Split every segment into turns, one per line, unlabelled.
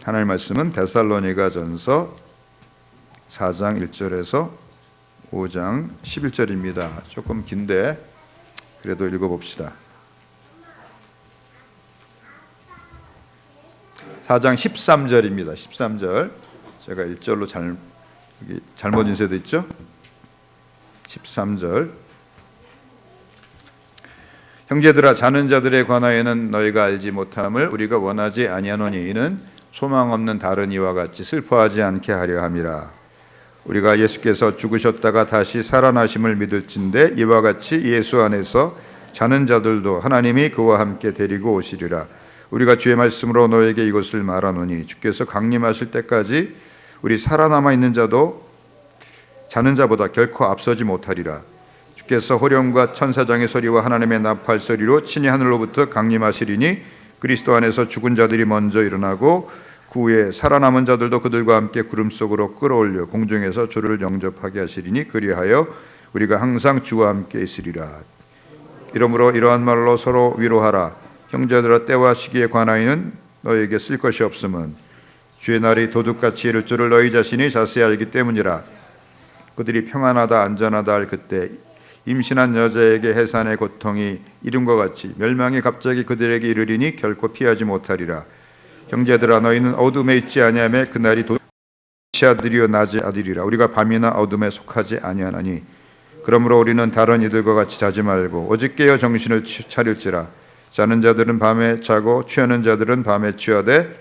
하나님 말씀은 데살로니가전서 4장 1절에서 5장 11절입니다. 조금 긴데 그래도 읽어봅시다. 4장 13절입니다. 13절. 제가 1절로 잘못 인쇄되어 있죠? 13절. 형제들아, 자는 자들에 관하여는 너희가 알지 못함을 우리가 원하지 아니하노니 이는 소망 없는 다른 이와 같이 슬퍼하지 않게 하려 함이라. 우리가 예수께서 죽으셨다가 다시 살아나심을 믿을진대 이와 같이 예수 안에서 자는 자들도 하나님이 그와 함께 데리고 오시리라. 우리가 주의 말씀으로 너에게 이것을 말하노니 주께서 강림하실 때까지 우리 살아남아 있는 자도 자는 자보다 결코 앞서지 못하리라. 주께서 호령과 천사장의 소리와 하나님의 나팔 소리로 친히 하늘로부터 강림하시리니 그리스도 안에서 죽은 자들이 먼저 일어나고 그 후에 살아남은 자들도 그들과 함께 구름 속으로 끌어올려 공중에서 주를 영접하게 하시리니 그리하여 우리가 항상 주와 함께 있으리라. 이러므로 이러한 말로 서로 위로하라. 형제들아, 때와 시기에 관하여는 너에게 쓸 것이 없음은 주의 날이 도둑같이 이를 줄을 너희 자신이 자세히 알기 때문이라. 그들이 평안하다 안전하다 할 그때 임신한 여자에게 해산의 고통이 이름과 같이 멸망이 갑자기 그들에게 이르리니 결코 피하지 못하리라. 형제들아, 너희는 어둠에 있지 아니하며 그날이 도시 아들이요 낮의 아들이라. 우리가 밤이나 어둠에 속하지 아니하나니 그러므로 우리는 다른 이들과 같이 자지 말고 오직 깨어 정신을 차릴지라. 자는 자들은 밤에 자고 취하는 자들은 밤에 취하되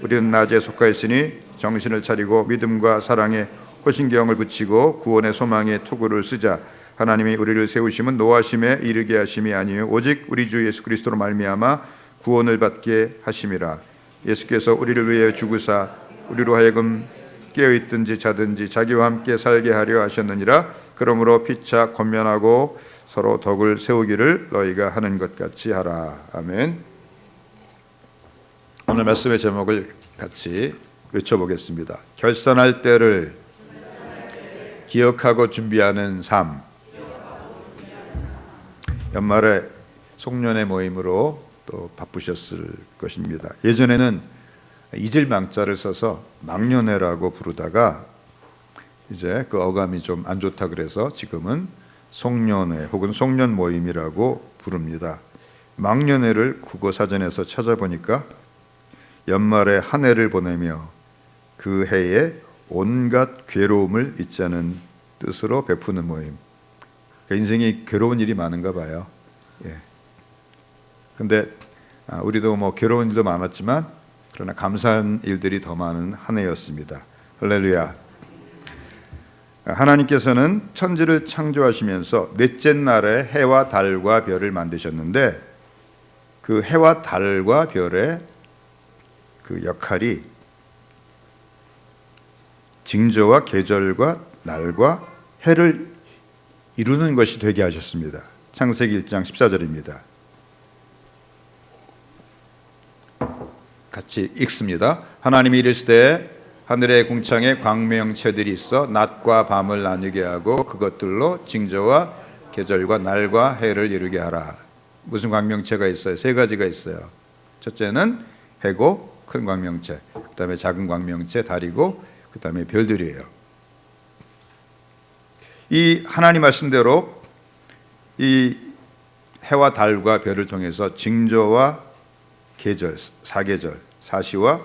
우리는 낮에 속하 있으니 정신을 차리고 믿음과 사랑에 호신경을 붙이고 구원의 소망에 투구를 쓰자. 하나님이 우리를 세우심은 노하심에 이르게 하심이 아니요 오직 우리 주 예수 그리스도로 말미암아 구원을 받게 하심이라. 예수께서 우리를 위해 죽으사 우리로 하여금 깨어있든지 자든지 자기와 함께 살게 하려 하셨느니라. 그러므로 피차 권면하고 서로 덕을 세우기를 너희가 하는 것 같이 하라. 아멘. 오늘 말씀의 제목을 같이 외쳐보겠습니다. 결산할 때를 기억하고 준비하는 삶. 연말에 송년회 모임으로 또 바쁘셨을 것입니다. 예전에는 이질망자를 써서 망년회라고 부르다가 이제 그 어감이 좀 안 좋다 그래서 지금은 송년회 혹은 송년 모임이라고 부릅니다. 망년회를 국어사전에서 찾아보니까 연말에 한 해를 보내며 그 해에 온갖 괴로움을 잊자는 뜻으로 베푸는 모임. 인생이 괴로운 일이 많은가 봐요. 근데 우리도 뭐 괴로운 일도 많았지만 그러나 감사한 일들이 더 많은 한 해였습니다. 할렐루야. 하나님께서는 천지를 창조하시면서 넷째 날에 해와 달과 별을 만드셨는데 그 해와 달과 별의 그 역할이 징조와 계절과 날과 해를 이루는 것이 되게 하셨습니다. 창세기 1장 14절입니다. 같이 읽습니다. 하나님이 이르시되 하늘의 궁창에 광명체들이 있어 낮과 밤을 나누게 하고 그것들로 징조와 계절과 날과 해를 이루게 하라. 무슨 광명체가 있어요? 세 가지가 있어요. 첫째는 해고 큰 광명체, 그 다음에 작은 광명체, 달이고 그 다음에 별들이에요. 이 하나님 말씀대로 이 해와 달과 별을 통해서 징조와 계절, 사계절, 사시와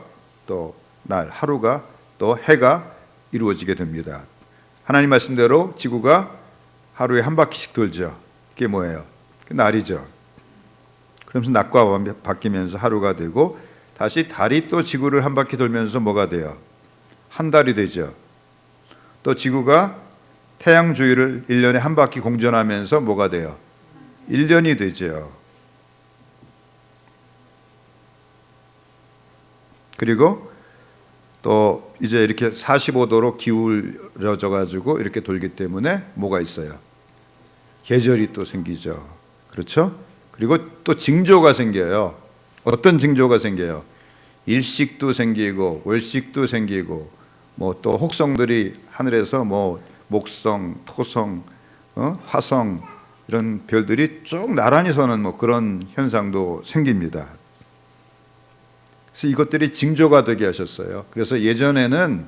또 날, 하루가 또 해가 이루어지게 됩니다. 하나님 말씀대로 지구가 하루에 한 바퀴씩 돌죠. 그게 뭐예요? 그게 날이죠. 그러면서 낮과 밤이 바뀌면서 하루가 되고 다시 달이 또 지구를 한 바퀴 돌면서 뭐가 돼요? 한 달이 되죠. 또 지구가 태양 주위를 1년에 한 바퀴 공전하면서 뭐가 돼요? 1년이 되죠. 그리고 또 이제 이렇게 45도로 기울어져 가지고 이렇게 돌기 때문에 뭐가 있어요? 계절이 또 생기죠. 그렇죠? 그리고 또 징조가 생겨요. 어떤 징조가 생겨요? 일식도 생기고 월식도 생기고 뭐 또 혹성들이 하늘에서 뭐 목성, 토성, 화성 이런 별들이 쭉 나란히 서는 뭐 그런 현상도 생깁니다. 그래서 이것들이 징조가 되게 하셨어요. 그래서 예전에는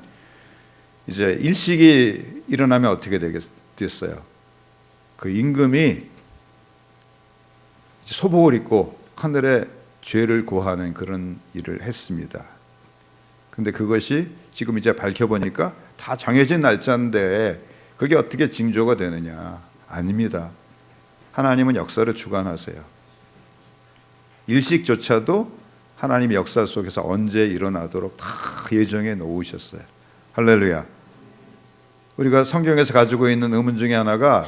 이제 일식이 일어나면 어떻게 됐어요? 그 임금이 소복을 입고 하늘에 죄를 고하는 그런 일을 했습니다. 근데 그것이 지금 이제 밝혀보니까 다 정해진 날짜인데 그게 어떻게 징조가 되느냐? 아닙니다. 하나님은 역사를 주관하세요. 일식조차도 하나님 역사 속에서 언제 일어나도록 다 예정해 놓으셨어요. 할렐루야. 우리가 성경에서 가지고 있는 의문 중에 하나가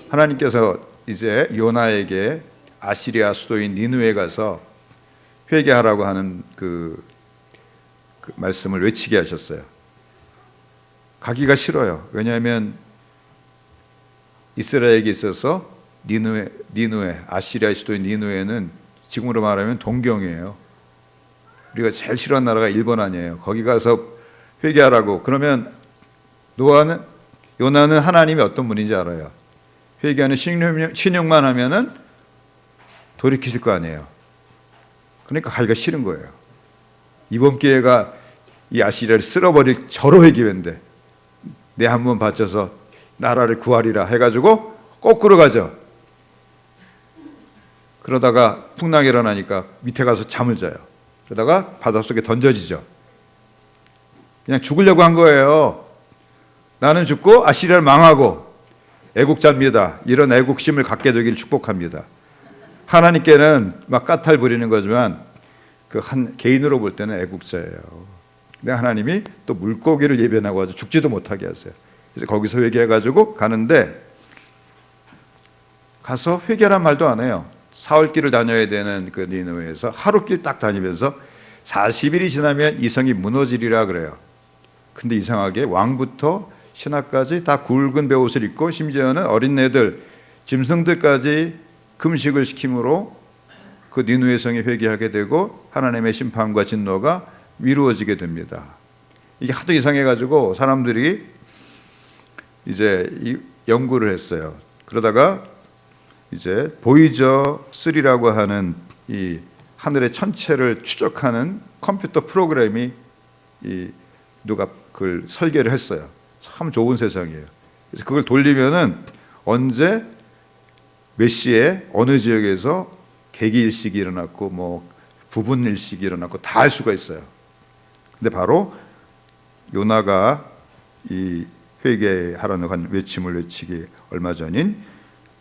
하나님께서 이제 요나에게 아시리아 수도인 니느웨에 가서 회개하라고 하는 그 말씀을 외치게 하셨어요. 가기가 싫어요. 왜냐하면 이스라엘에게 있어서 니느웨 아시리아 수도인 니느웨는 지금으로 말하면 동경이에요. 우리가 제일 싫어하는 나라가 일본 아니에요. 거기 가서 회개하라고 그러면 요나는 하나님이 어떤 분인지 알아요. 회개하는 신용만 하면은 돌이키실 거 아니에요. 그러니까 가기가 싫은 거예요. 이번 기회가 이 아시리아를 쓸어버릴 절호의 기회인데 내 한번 바쳐서 나라를 구하리라 해가지고 거꾸로 가죠. 그러다가 풍랑이 일어나니까 밑에 가서 잠을 자요. 그러다가 바닷속에 던져지죠. 그냥 죽으려고 한 거예요. 나는 죽고 아시리아를 망하고 애국자입니다. 이런 애국심을 갖게 되기를 축복합니다. 하나님께는 막 까탈 부리는 거지만 그 한 개인으로 볼 때는 애국자예요. 근데 하나님이 또 물고기를 예배하고 아주 죽지도 못하게 하세요. 그래서 거기서 회개해가지고 가는데 가서 회개란 말도 안 해요. 사흘길을 다녀야 되는 그 니느웨에서 하루길 딱 다니면서 40일이 지나면 이 성이 무너지리라 그래요. 근데 이상하게 왕부터 신하까지 다 굵은 베옷을 입고 심지어는 어린애들, 짐승들까지 금식을 시킴으로 그 니느웨 성이 회개하게 되고 하나님의 심판과 진노가 미루어지게 됩니다. 이게 하도 이상해가지고 사람들이 이제 연구를 했어요. 그러다가 이제 보이저 3라고 하는 이 하늘의 천체를 추적하는 컴퓨터 프로그램이 누가 그걸 설계를 했어요. 참 좋은 세상이에요. 그래서 그걸 돌리면은 언제 몇 시에 어느 지역에서 개기일식이 일어났고 뭐 부분일식이 일어났고 다 알 수가 있어요. 근데 바로 요나가 이 회개하라는 외침을 외치기 얼마 전인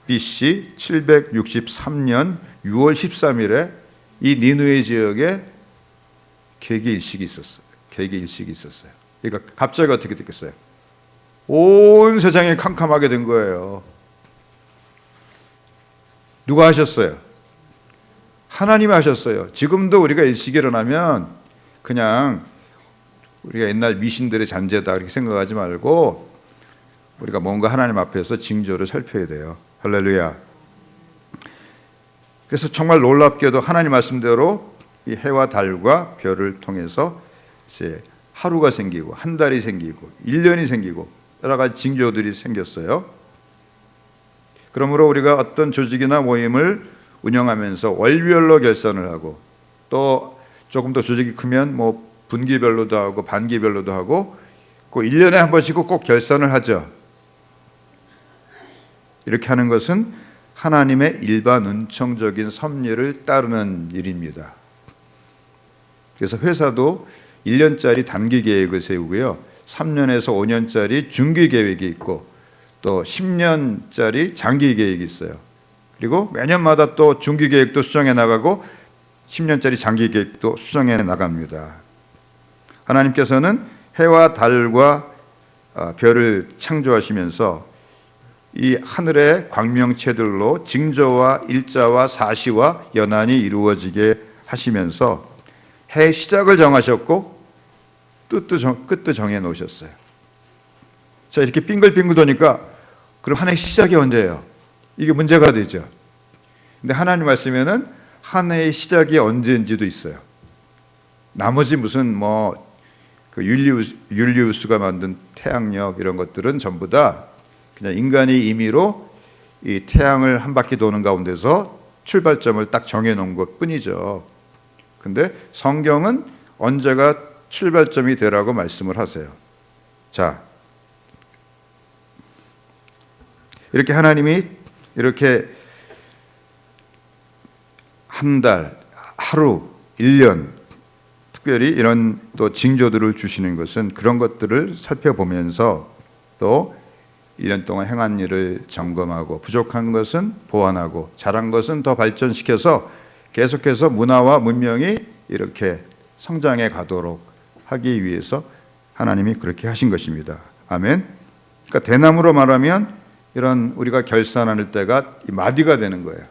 BC 763년 6월 13일에 이 니느웨 지역에 개기일식이 있었어요. 개기일식이 있었어요. 그러니까 갑자기 어떻게 됐겠어요? 온 세상이 캄캄하게 된 거예요. 누가 하셨어요? 하나님이 하셨어요. 지금도 우리가 일식이 일어나면 그냥 우리가 옛날 미신들의 잔재다 이렇게 생각하지 말고 우리가 뭔가 하나님 앞에서 징조를 살펴야 돼요. 할렐루야. 그래서 정말 놀랍게도 하나님 말씀대로 이 해와 달과 별을 통해서 이제 하루가 생기고 한 달이 생기고 1년이 생기고 여러 가지 징조들이 생겼어요. 그러므로 우리가 어떤 조직이나 모임을 운영하면서 월별로 결산을 하고 또 조금 더 조직이 크면 뭐 분기별로도 하고 반기별로도 하고 그 1년에 한 번씩 꼭 결산을 하죠. 이렇게 하는 것은 하나님의 일반 은총적인 섭리를 따르는 일입니다. 그래서 회사도 1년짜리 단기 계획을 세우고요. 3년에서 5년짜리 중기 계획이 있고 또 10년짜리 장기 계획이 있어요. 그리고 매년마다 또 중기 계획도 수정해 나가고 10년짜리 장기 계획도 수정해 나갑니다. 하나님께서는 해와 달과 별을 창조하시면서 이 하늘의 광명체들로 징조와 일자와 사시와 연한이 이루어지게 하시면서 해 시작을 정하셨고 끝도 정해 놓으셨어요. 자, 이렇게 빙글빙글 도니까 그럼 한 해 시작이 언제예요? 이게 문제가 되죠. 근데 하나님 말씀에는 한 해의 시작이 언제인지도 있어요. 나머지 무슨 그 율리우스가 만든 태양력 이런 것들은 전부 다 그냥 인간이 임의로 이 태양을 한 바퀴 도는 가운데서 출발점을 딱 정해 놓은 것 뿐이죠. 근데 성경은 언제가 출발점이 되라고 말씀을 하세요. 자, 이렇게 하나님이 이렇게 한 달, 하루, 1년 특별히 이런 또 징조들을 주시는 것은 그런 것들을 살펴보면서 또 1년 동안 행한 일을 점검하고 부족한 것은 보완하고 잘한 것은 더 발전시켜서 계속해서 문화와 문명이 이렇게 성장해 가도록 하기 위해서 하나님이 그렇게 하신 것입니다. 아멘. 그러니까 대나무로 말하면 이런 우리가 결산할 때가 마디가 되는 거예요.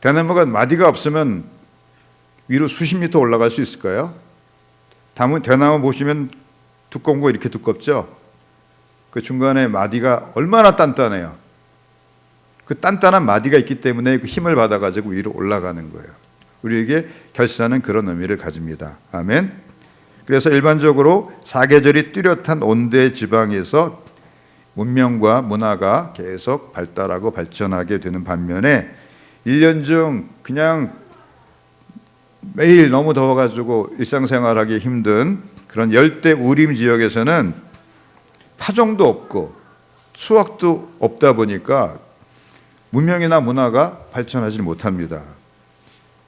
대나무가 마디가 없으면 위로 수십 미터 올라갈 수 있을까요? 대나무 보시면 두꺼운 거 이렇게 두껍죠? 그 중간에 마디가 얼마나 단단해요. 그 단단한 마디가 있기 때문에 그 힘을 받아가지고 위로 올라가는 거예요. 우리에게 결산은 그런 의미를 가집니다. 아멘. 그래서 일반적으로 사계절이 뚜렷한 온대 지방에서 문명과 문화가 계속 발달하고 발전하게 되는 반면에 1년 중 그냥 매일 너무 더워가지고 일상생활하기 힘든 그런 열대 우림 지역에서는 파종도 없고 수확도 없다 보니까 문명이나 문화가 발전하지 못합니다.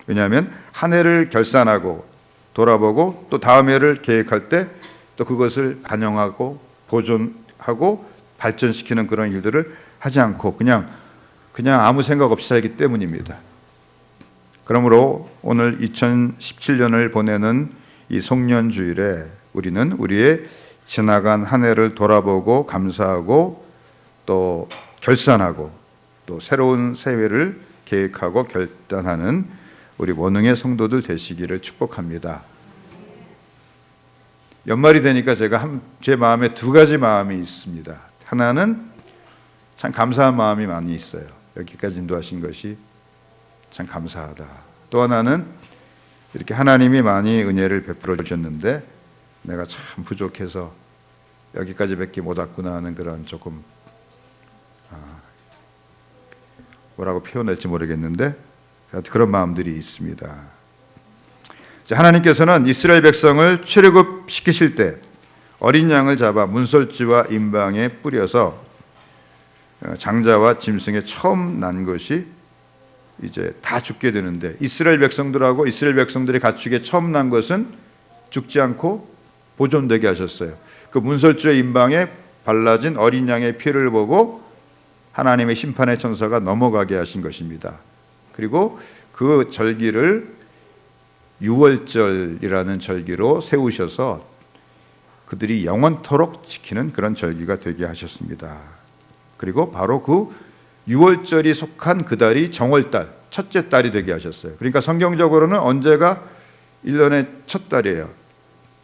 왜냐하면 한 해를 결산하고 돌아보고 또 다음 해를 계획할 때 또 그것을 반영하고 보존하고 발전시키는 그런 일들을 하지 않고 그냥 아무 생각 없이 살기 때문입니다. 그러므로 오늘 2017년을 보내는 이 송년주일에 우리는 우리의 지나간 한 해를 돌아보고 감사하고 또 결산하고 또 새로운 새해를 계획하고 결단하는 우리 원흥의 성도들 되시기를 축복합니다. 연말이 되니까 제 마음에 두 가지 마음이 있습니다. 하나는 참 감사한 마음이 많이 있어요. 여기까지 인도하신 것이 참 감사하다. 또 하나는 이렇게 하나님이 많이 은혜를 베풀어 주셨는데 내가 참 부족해서 여기까지밖에 못 왔구나 하는 그런 조금 뭐라고 표현할지 모르겠는데 그런 마음들이 있습니다. 하나님께서는 이스라엘 백성을 출애굽시키실 때 어린 양을 잡아 문설주와 임방에 뿌려서 장자와 짐승에 처음 난 것이 이제 다 죽게 되는데 이스라엘 백성들하고 이스라엘 백성들의 가축에 처음 난 것은 죽지 않고 보존되게 하셨어요. 그 문설주의 임방에 발라진 어린 양의 피를 보고 하나님의 심판의 천사가 넘어가게 하신 것입니다. 그리고 그 절기를 유월절이라는 절기로 세우셔서 그들이 영원토록 지키는 그런 절기가 되게 하셨습니다. 그리고 바로 그 유월절이 속한 그 달이 정월달, 첫째 달이 되게 하셨어요. 그러니까 성경적으로는 언제가 1년의 첫 달이에요.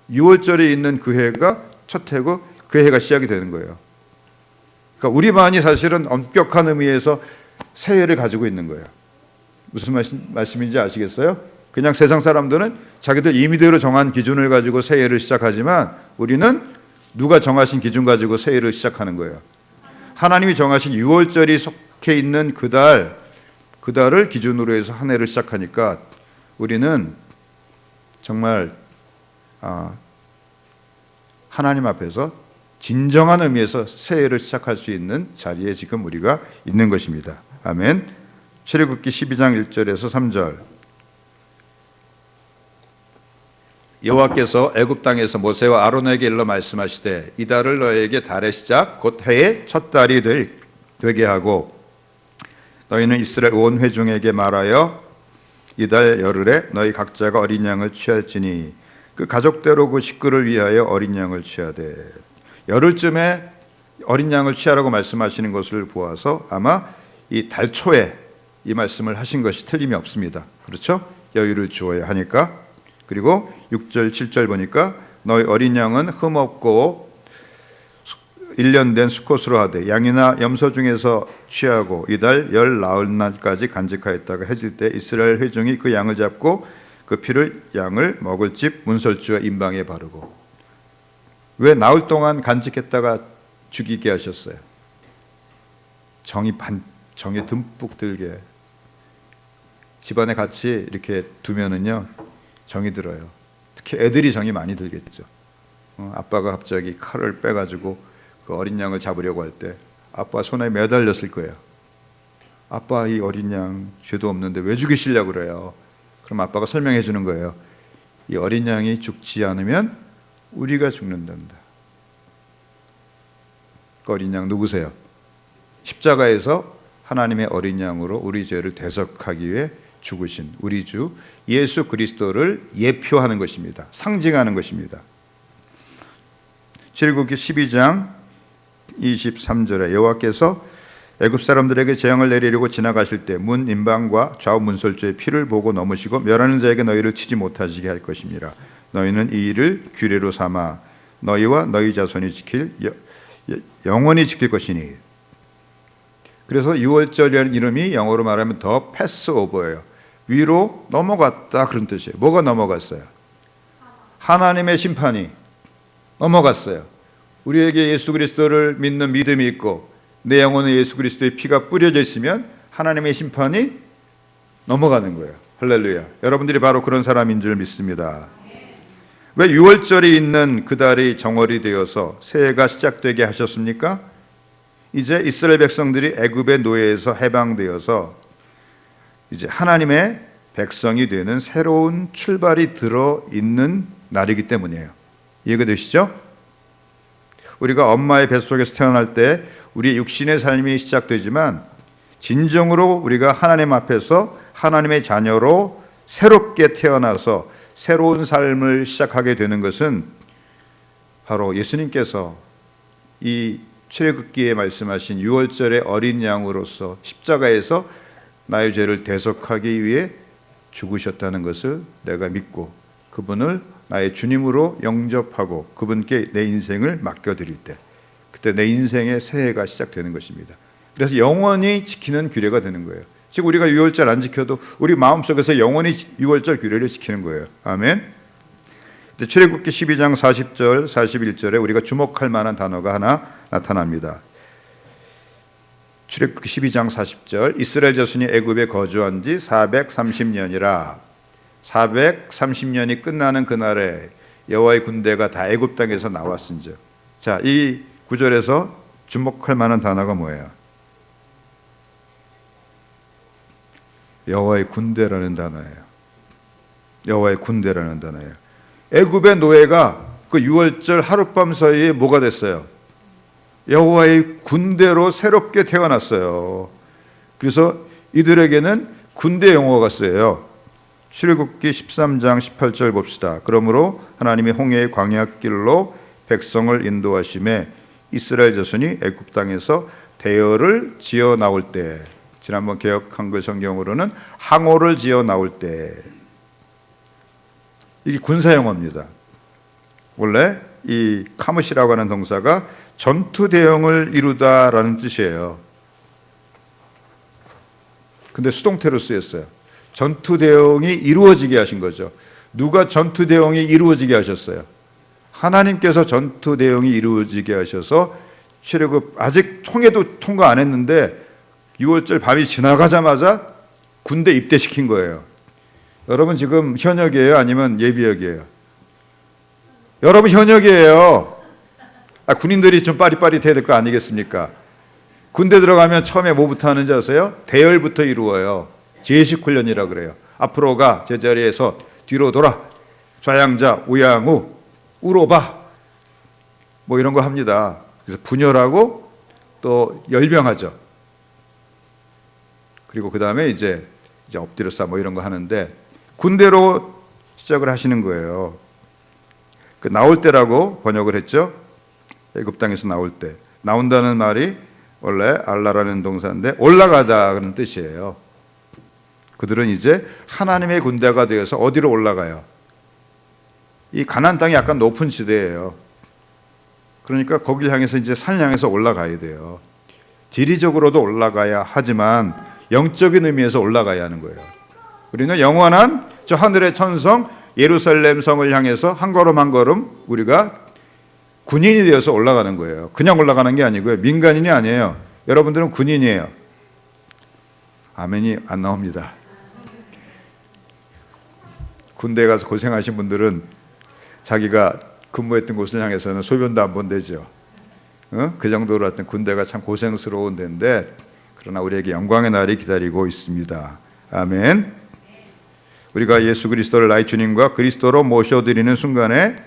유월절이 있는 그 해가 첫 해고 그 해가 시작이 되는 거예요. 그러니까 우리만이 사실은 엄격한 의미에서 새해를 가지고 있는 거예요. 무슨 말씀인지 아시겠어요? 그냥 세상 사람들은 자기들 임의대로 정한 기준을 가지고 새해를 시작하지만 우리는 누가 정하신 기준 가지고 새해를 시작하는 거예요. 하나님이 정하신 유월절이 속해 있는 그 달을 기준으로 해서 한 해를 시작하니까 우리는 정말 하나님 앞에서 진정한 의미에서 새해를 시작할 수 있는 자리에 지금 우리가 있는 것입니다. 아멘. 출애굽기 12장 1절에서 3절. 여호와께서 애굽 땅에서 모세와 아론에게 일러 말씀하시되 이 달을 너에게 달의 시작 곧 해의 첫 달이 되게 하고 너희는 이스라엘 온 회중에게 말하여 이 달 열흘에 너희 각자가 어린 양을 취할지니 그 가족대로 그 식구를 위하여 어린 양을 취하되 열흘쯤에 어린 양을 취하라고 말씀하시는 것을 보아서 아마 이 달 초에 이 말씀을 하신 것이 틀림이 없습니다. 그렇죠? 여유를 주어야 하니까. 그리고 6절 7절 보니까 너희 어린 양은 흠없고 1년 된 수컷으로 하되 양이나 염소 중에서 취하고 이달 열 나흘날까지 간직하였다가 해질 때 이스라엘 회중이 그 양을 잡고 그 피를 양을 먹을 집 문설주와 임방에 바르고. 왜 나흘 동안 간직했다가 죽이게 하셨어요? 정이 듬뿍 들게. 집안에 같이 이렇게 두면은요 정이 들어요. 특히 애들이 정이 많이 들겠죠. 아빠가 갑자기 칼을 빼가지고 그 어린 양을 잡으려고 할 때 아빠 손에 매달렸을 거예요. 아빠, 이 어린 양 죄도 없는데 왜 죽이시려고 그래요? 그럼 아빠가 설명해 주는 거예요. 이 어린 양이 죽지 않으면 우리가 죽는단다. 그 어린 양 누구세요? 십자가에서 하나님의 어린 양으로 우리 죄를 대속하기 위해 죽으신 우리 주 예수 그리스도를 예표하는 것입니다. 상징하는 것입니다. 출애굽기 12장 23절에 여호와께서 애굽 사람들에게 재앙을 내리려고 지나가실 때 문 임방과 좌우 문설주의 피를 보고 넘으시고 멸하는 자에게 너희를 치지 못하시게 할 것입니다. 너희는 이 일을 규례로 삼아 너희와 너희 자손이 영원히 지킬 것이니. 그래서 6월절이라는 이름이 영어로 말하면 더 패스오버예요. 위로 넘어갔다 그런 뜻이에요. 뭐가 넘어갔어요? 하나님의 심판이 넘어갔어요. 우리에게 예수 그리스도를 믿는 믿음이 있고 내 영혼에 예수 그리스도의 피가 뿌려져 있으면 하나님의 심판이 넘어가는 거예요. 할렐루야. 여러분들이 바로 그런 사람인 줄 믿습니다. 왜 6월절이 있는 그 달이 정월이 되어서 새해가 시작되게 하셨습니까? 이제 이스라엘 백성들이 애굽의 노예에서 해방되어서 이제 하나님의 백성이 되는 새로운 출발이 들어있는 날이기 때문이에요. 이해가 되시죠? 우리가 엄마의 뱃속에서 태어날 때 우리의 육신의 삶이 시작되지만 진정으로 우리가 하나님 앞에서 하나님의 자녀로 새롭게 태어나서 새로운 삶을 시작하게 되는 것은 바로 예수님께서 이 출애굽기에 말씀하신 6월절의 어린 양으로서 십자가에서 나의 죄를 대속하기 위해 죽으셨다는 것을 내가 믿고 그분을 나의 주님으로 영접하고 그분께 내 인생을 맡겨드릴 때 그때 내 인생의 새해가 시작되는 것입니다. 그래서 영원히 지키는 규례가 되는 거예요. 즉 우리가 6월절 안 지켜도 우리 마음속에서 영원히 6월절 규례를 지키는 거예요. 아멘. 출애굽기 12장 40절 41절에 우리가 주목할 만한 단어가 하나 나타납니다. 출애굽기 12장 40절 이스라엘 자손이 애굽에 거주한 지 430년이라 430년이 끝나는 그날에 여호와의 군대가 다 애굽 땅에서 나왔은즉. 자, 이 구절에서 주목할 만한 단어가 뭐예요? 여호와의 군대라는 단어예요. 여호와의 군대라는 단어예요. 애굽의 노예가 그 6월절 하룻밤 사이에 뭐가 됐어요? 여호와의 군대로 새롭게 태어났어요. 그래서 이들에게는 군대 용어가 쓰여요. 출애굽기 13장 18절 봅시다. 그러므로 하나님이 홍해의 광야길로 백성을 인도하심에 이스라엘 자손이 애굽 땅에서 대열을 지어 나올 때, 지난번 개역 한글 성경으로는 항오를 지어 나올 때, 이게 군사 용어입니다. 원래 이 카무시라고 하는 동사가 전투 대형을 이루다라는 뜻이에요. 근데 수동태로 쓰였어요. 전투 대응이 이루어지게 하신 거죠. 누가 전투 대응이 이루어지게 하셨어요? 하나님께서 전투 대응이 이루어지게 하셔서 출애굽 아직 통해도 통과 안 했는데 6월절 밤이 지나가자마자 군대 입대시킨 거예요. 여러분 지금 현역이에요? 아니면 예비역이에요? 여러분 현역이에요. 군인들이 좀 빠릿빠릿해야 될 거 아니겠습니까? 군대 들어가면 처음에 뭐부터 하는지 아세요? 대열부터 이루어요. 제식 훈련이라고 그래요. 앞으로 가, 제자리에서 뒤로 돌아, 좌양자, 우양우, 우로바, 뭐 이런 거 합니다. 그래서 분열하고 또 열병하죠. 그리고 그 다음에 이제 엎드려 싸 뭐 이런 거 하는데 군대로 시작을 하시는 거예요. 그 나올 때라고 번역을 했죠. 애굽 땅에서 나올 때. 나온다는 말이 원래 알라라는 동사인데 올라가다 그런 뜻이에요. 그들은 이제 하나님의 군대가 되어서 어디로 올라가요? 이 가나안 땅이 약간 높은 지대예요. 그러니까 거기를 향해서 이제 산 향해서 올라가야 돼요. 지리적으로도 올라가야 하지만 영적인 의미에서 올라가야 하는 거예요. 우리는 영원한 저 하늘의 천성 예루살렘 성을 향해서 한 걸음 한 걸음 우리가 군인이 되어서 올라가는 거예요. 그냥 올라가는 게 아니고요. 민간인이 아니에요. 여러분들은 군인이에요. 아멘이 안 나옵니다. 군대에 가서 고생하신 분들은 자기가 근무했던 곳을 향해서는 소변도 안 본대죠. 그 정도로 하여튼 군대가 참 고생스러운 데인데, 그러나 우리에게 영광의 날이 기다리고 있습니다. 아멘. 우리가 예수 그리스도를 나의 주님과 그리스도로 모셔드리는 순간에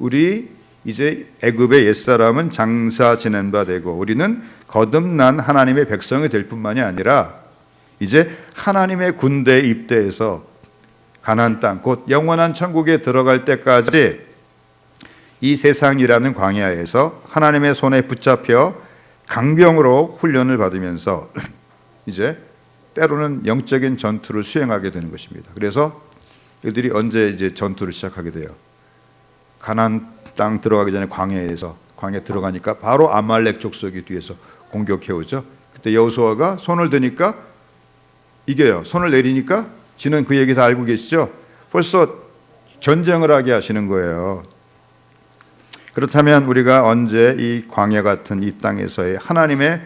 우리 이제 애굽의 옛사람은 장사 지낸 바 되고, 우리는 거듭난 하나님의 백성이 될 뿐만이 아니라 이제 하나님의 군대에 입대해서 가나안 땅, 곧 영원한 천국에 들어갈 때까지 이 세상이라는 광야에서 하나님의 손에 붙잡혀 강병으로 훈련을 받으면서 이제 때로는 영적인 전투를 수행하게 되는 것입니다. 그래서 이들이 언제 이제 전투를 시작하게 돼요? 가나안 땅 들어가기 전에 광야에 들어가니까 바로 아말렉 족속이 뒤에서 공격해 오죠. 그때 여호수아가 손을 드니까 이겨요. 손을 내리니까 지는 그 얘기 다 알고 계시죠? 벌써 전쟁을 하게 하시는 거예요. 그렇다면 우리가 언제 이 광야 같은 이 땅에서의 하나님의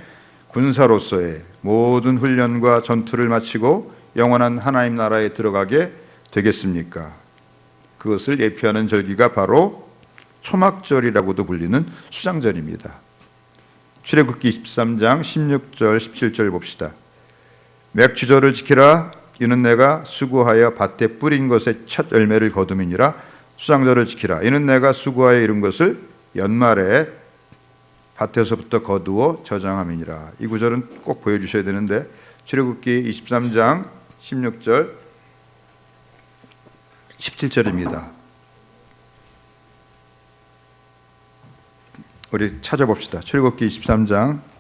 군사로서의 모든 훈련과 전투를 마치고 영원한 하나님 나라에 들어가게 되겠습니까? 그것을 예표하는 절기가 바로 초막절이라고도 불리는 수장절입니다. 출애굽기 23장 16절 17절 봅시다. 맥주절을 지키라. 이는 내가 수고하여 밭에 뿌린 것의 첫 열매를 거둠이니라. 수장절을 지키라. 이는 내가 수고하여 이룬 것을 연말에 밭에서부터 거두어 저장함이니라. 이 구절은 꼭 보여주셔야 되는데, 출애굽기 23장 16절 17절입니다. 우리 찾아봅시다. 출애굽기 23장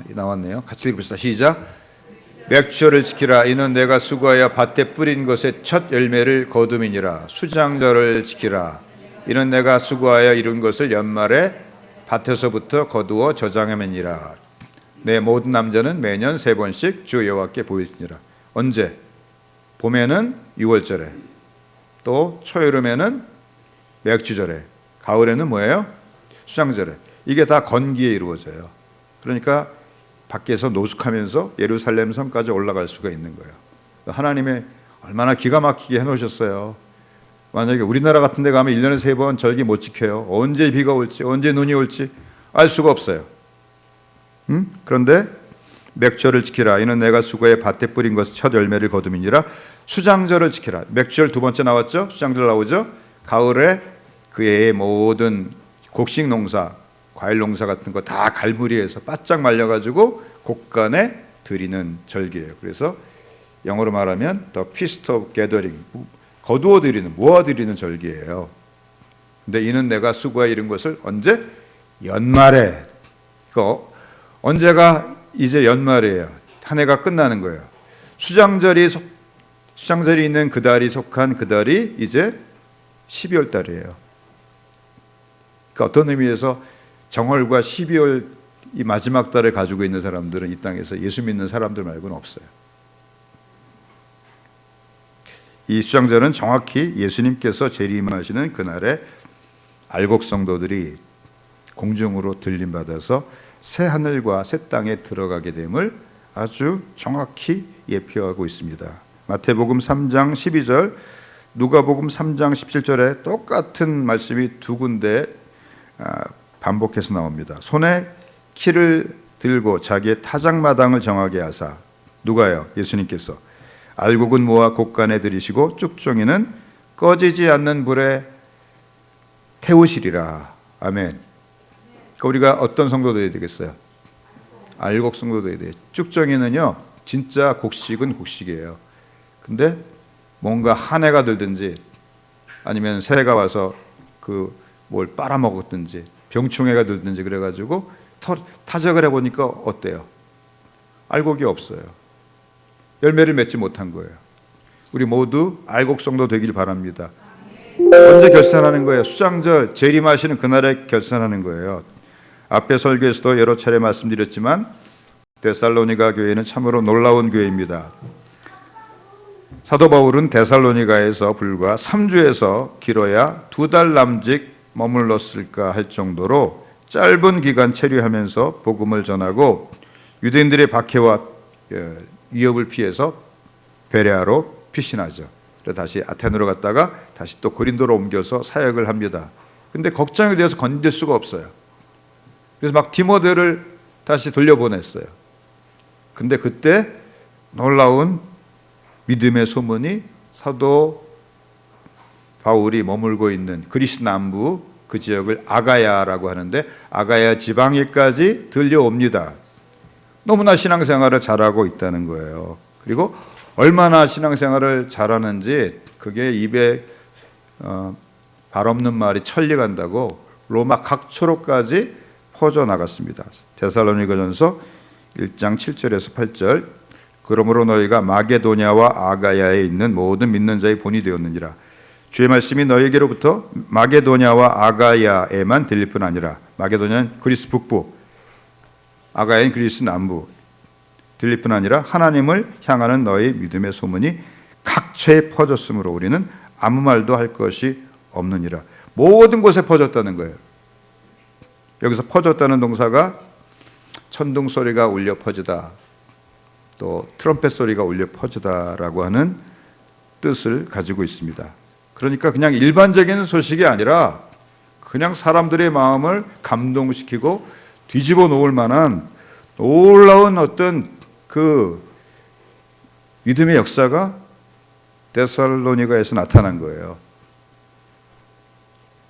나왔네요. 같이 읽읍시다. 시작. 맥주절을 지키라. 이는 내가 수고하여 밭에 뿌린 것의 첫 열매를 거둠이니라. 수장절을 지키라. 이는 내가 수고하여 이룬 것을 연말에 밭에서부터 거두어 저장함이니라. 내 모든 남자는 매년 3번씩 주 여호와께 보일지니라. 언제? 봄에는 6월절에, 또 초여름에는 맥주절에, 가을에는 뭐예요? 수장절에. 이게 다 건기에 이루어져요. 그러니까 밖에서 노숙하면서 예루살렘 성까지 올라갈 수가 있는 거예요. 하나님의 얼마나 기가 막히게 해놓으셨어요. 만약에 우리나라 같은 데 가면 1년에 3번 절기 못 지켜요. 언제 비가 올지, 언제 눈이 올지 알 수가 없어요. 그런데 맥주절을 지키라. 이는 내가 수고해 밭에 뿌린 것의 첫 열매를 거둠이니라. 수장절을 지키라. 맥주절 2번째 나왔죠? 수장절 나오죠? 가을에 그 해의 모든 곡식 농사, 과일 농사 같은 거 다 갈무리해서 바짝 말려가지고 곡간에 드리는 절기예요. 그래서 영어로 말하면 The Feast of Gathering, 거두어 드리는, 모아 드리는 절기예요. 근데 이는 내가 수고해 이룬 것을 언제? 연말에. 언제가 이제 연말이에요. 한 해가 끝나는 거예요. 수장절이 있는 그 달이 속한 그 달이 이제 12월 달이에요. 그러니까 어떤 의미에서 정월과 12월 이 마지막 달을 가지고 있는 사람들은 이 땅에서 예수 믿는 사람들 말고는 없어요. 이 수장절은 정확히 예수님께서 재림하시는 그날에 알곡 성도들이 공중으로 들림받아서 새 하늘과 새 땅에 들어가게 됨을 아주 정확히 예표하고 있습니다. 마태복음 3장 12절, 누가복음 3장 17절에 똑같은 말씀이 두 군데 반복해서 나옵니다. 손에 키를 들고 자기의 타작마당을 정하게 하사. 누가요? 예수님께서. 알곡은 모아 곡간에 들이시고 쭉종이는 꺼지지 않는 불에 태우시리라. 아멘. 그러니까 우리가 어떤 성도 되어야 되겠어요? 알곡 성도 되어야 돼요. 쭉종이는요, 진짜 곡식은 곡식이에요. 근데 뭔가 한 해가 들든지 아니면 새해가 와서 뭘 빨아먹었든지 병충해가 들든지 그래가지고 타작을 해보니까 어때요? 알곡이 없어요. 열매를 맺지 못한 거예요. 우리 모두 알곡 성도 되길 바랍니다. 언제 결산하는 거예요? 수장절 재림하시는 그날에 결산하는 거예요. 앞에 설교에서도 여러 차례 말씀드렸지만 데살로니가 교회는 참으로 놀라운 교회입니다. 사도 바울은 데살로니가에서 불과 3주에서 길어야 2달 남짓 머물렀을까 할 정도로 짧은 기간 체류하면서 복음을 전하고 유대인들의 박해와 위협을 피해서 베레아로 피신하죠. 그래서 다시 아테네로 갔다가 다시 또 고린도로 옮겨서 사역을 합니다. 근데 걱정이 되어서 건질 수가 없어요. 그래서 막 디모데를 다시 돌려보냈어요. 근데 그때 놀라운 믿음의 소문이 사도 바울이 머물고 있는 그리스 남부 그 지역을 아가야라고 하는데 아가야 지방에까지 들려옵니다. 너무나 신앙생활을 잘하고 있다는 거예요. 그리고 얼마나 신앙생활을 잘하는지 그게 입에 발 없는 말이 천리간다고 로마 각초로까지 퍼져나갔습니다. 데살로니가전서 1장 7절에서 8절 그러므로 너희가 마게도냐와 아가야에 있는 모든 믿는 자의 본이 되었느니라. 주의 말씀이 너희에게로부터 마게도냐와 아가야에만 들릴 뿐 아니라 마게도냐는 그리스 북부, 아가야는 그리스 남부 들릴 뿐 아니라 하나님을 향하는 너희 믿음의 소문이 각처에 퍼졌으므로 우리는 아무 말도 할 것이 없느니라. 모든 곳에 퍼졌다는 거예요. 여기서 퍼졌다는 동사가 천둥 소리가 울려 퍼지다, 또 트럼펫 소리가 울려 퍼지다라고 하는 뜻을 가지고 있습니다. 그러니까 그냥 일반적인 소식이 아니라 그냥 사람들의 마음을 감동시키고 뒤집어 놓을 만한 놀라운 어떤 그 믿음의 역사가 데살로니가에서 나타난 거예요.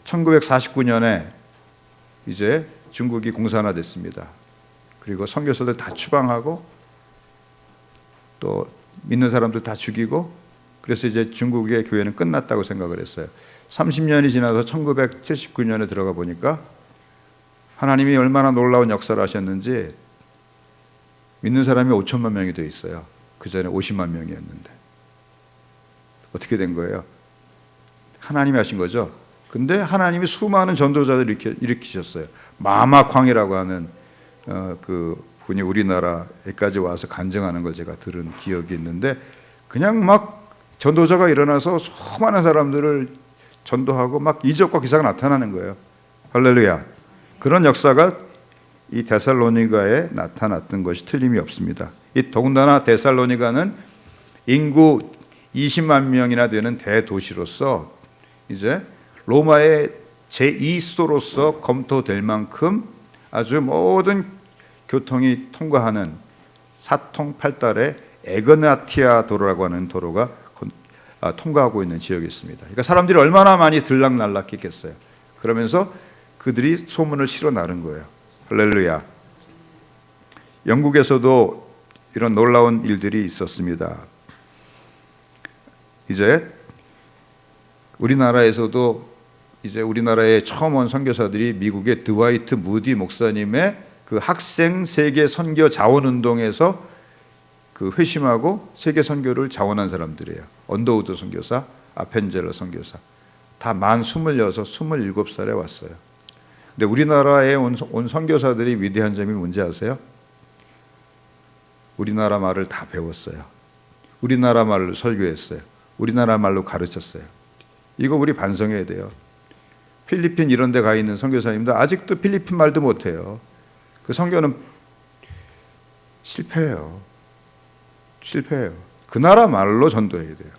1949년에 이제 중국이 공산화됐습니다. 그리고 선교사들 다 추방하고 또 믿는 사람들 다 죽이고 그래서 이제 중국의 교회는 끝났다고 생각을 했어요. 30년이 지나서 1979년에 들어가 보니까 하나님이 얼마나 놀라운 역사를 하셨는지 믿는 사람이 5천만 명이 돼 있어요. 그 전에 50만 명이었는데 어떻게 된 거예요? 하나님이 하신 거죠. 근데 하나님이 수많은 전도자들을 일으키셨어요. 마마광이라고 하는 그 분이 우리나라에까지 와서 간증하는 걸 제가 들은 기억이 있는데 그냥 막 전도자가 일어나서 수많은 사람들을 전도하고 막 이적과 기사가 나타나는 거예요. 할렐루야. 그런 역사가 이 데살로니가에 나타났던 것이 틀림이 없습니다. 이 더군다나 데살로니가는 인구 20만 명이나 되는 대도시로서 이제 로마의 제2 수도로서 검토될 만큼 아주 모든 교통이 통과하는 사통팔달의 에그나티아 도로라고 하는 도로가 통과하고 있는 지역이 있습니다. 그러니까 사람들이 얼마나 많이 들락날락했겠어요. 그러면서 그들이 소문을 실어 나른 거예요. 할렐루야. 영국에서도 이런 놀라운 일들이 있었습니다. 이제 우리나라에서도 이제 우리나라에 처음 온 선교사들이 미국의 드와이트 무디 목사님의 그 학생 세계 선교 자원 운동에서 그 회심하고 세계 선교를 자원한 사람들이에요. 언더우드 선교사, 아펜젤러 선교사 다 만 26, 27살에 왔어요. 근데 우리나라에 온 선교사들이 위대한 점이 뭔지 아세요? 우리나라 말을 다 배웠어요. 우리나라 말로 설교했어요. 우리나라 말로 가르쳤어요. 이거 우리 반성해야 돼요. 필리핀 이런 데 가 있는 선교사님들 아직도 필리핀 말도 못해요. 그 선교는 실패해요. 그 나라 말로 전도해야 돼요.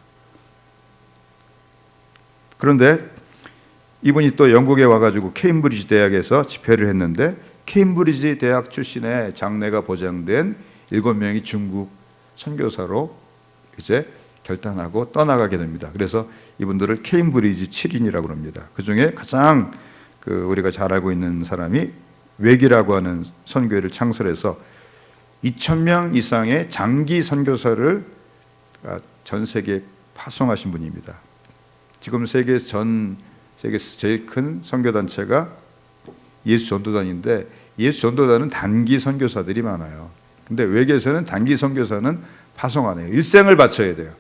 그런데 이분이 또 영국에 와가지고 케임브리지 대학에서 집회를 했는데 케임브리지 대학 출신의 장래가 보장된 7명이 중국 선교사로 이제 결단하고 떠나가게 됩니다. 그래서 이분들을 케임브리지 7인이라고 합니다. 그 중에 가장 우리가 잘 알고 있는 사람이 웩이라고 하는 선교회를 창설해서 2,000명 이상의 장기 선교사를 전 세계에 파송하신 분입니다. 지금 세계에서 제일 큰 선교단체가 예수 전도단인데 예수 전도단은 단기 선교사들이 많아요. 근데 웩에서는 단기 선교사는 파송 안 해요. 일생을 바쳐야 돼요.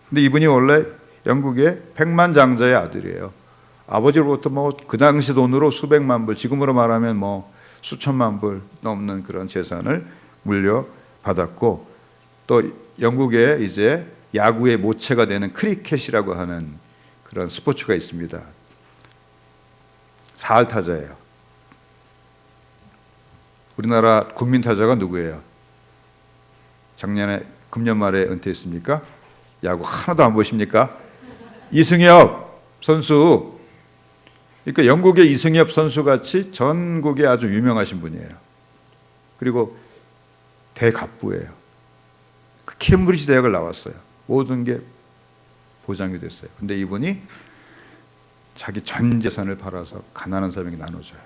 근데 이분이 원래 영국의 백만장자의 아들이에요. 아버지로부터 뭐 그 당시 돈으로 수백만 불, 지금으로 말하면 뭐 수천만 불 넘는 그런 재산을 물려받았고 또 영국에 이제 야구의 모체가 되는 크리켓이라고 하는 그런 스포츠가 있습니다. 4할 타자예요. 우리나라 국민 타자가 누구예요? 작년에 금년 말에 은퇴했습니까? 야구 하나도 안 보십니까? 이승엽 선수. 그러니까 영국의 이승엽 선수 같이 전국에 아주 유명하신 분이에요. 그리고 대갑부예요. 그 케임브리지 대학을 나왔어요. 모든 게 보장이 됐어요. 근데 이분이 자기 전 재산을 팔아서 가난한 사람에게 나눠줘요.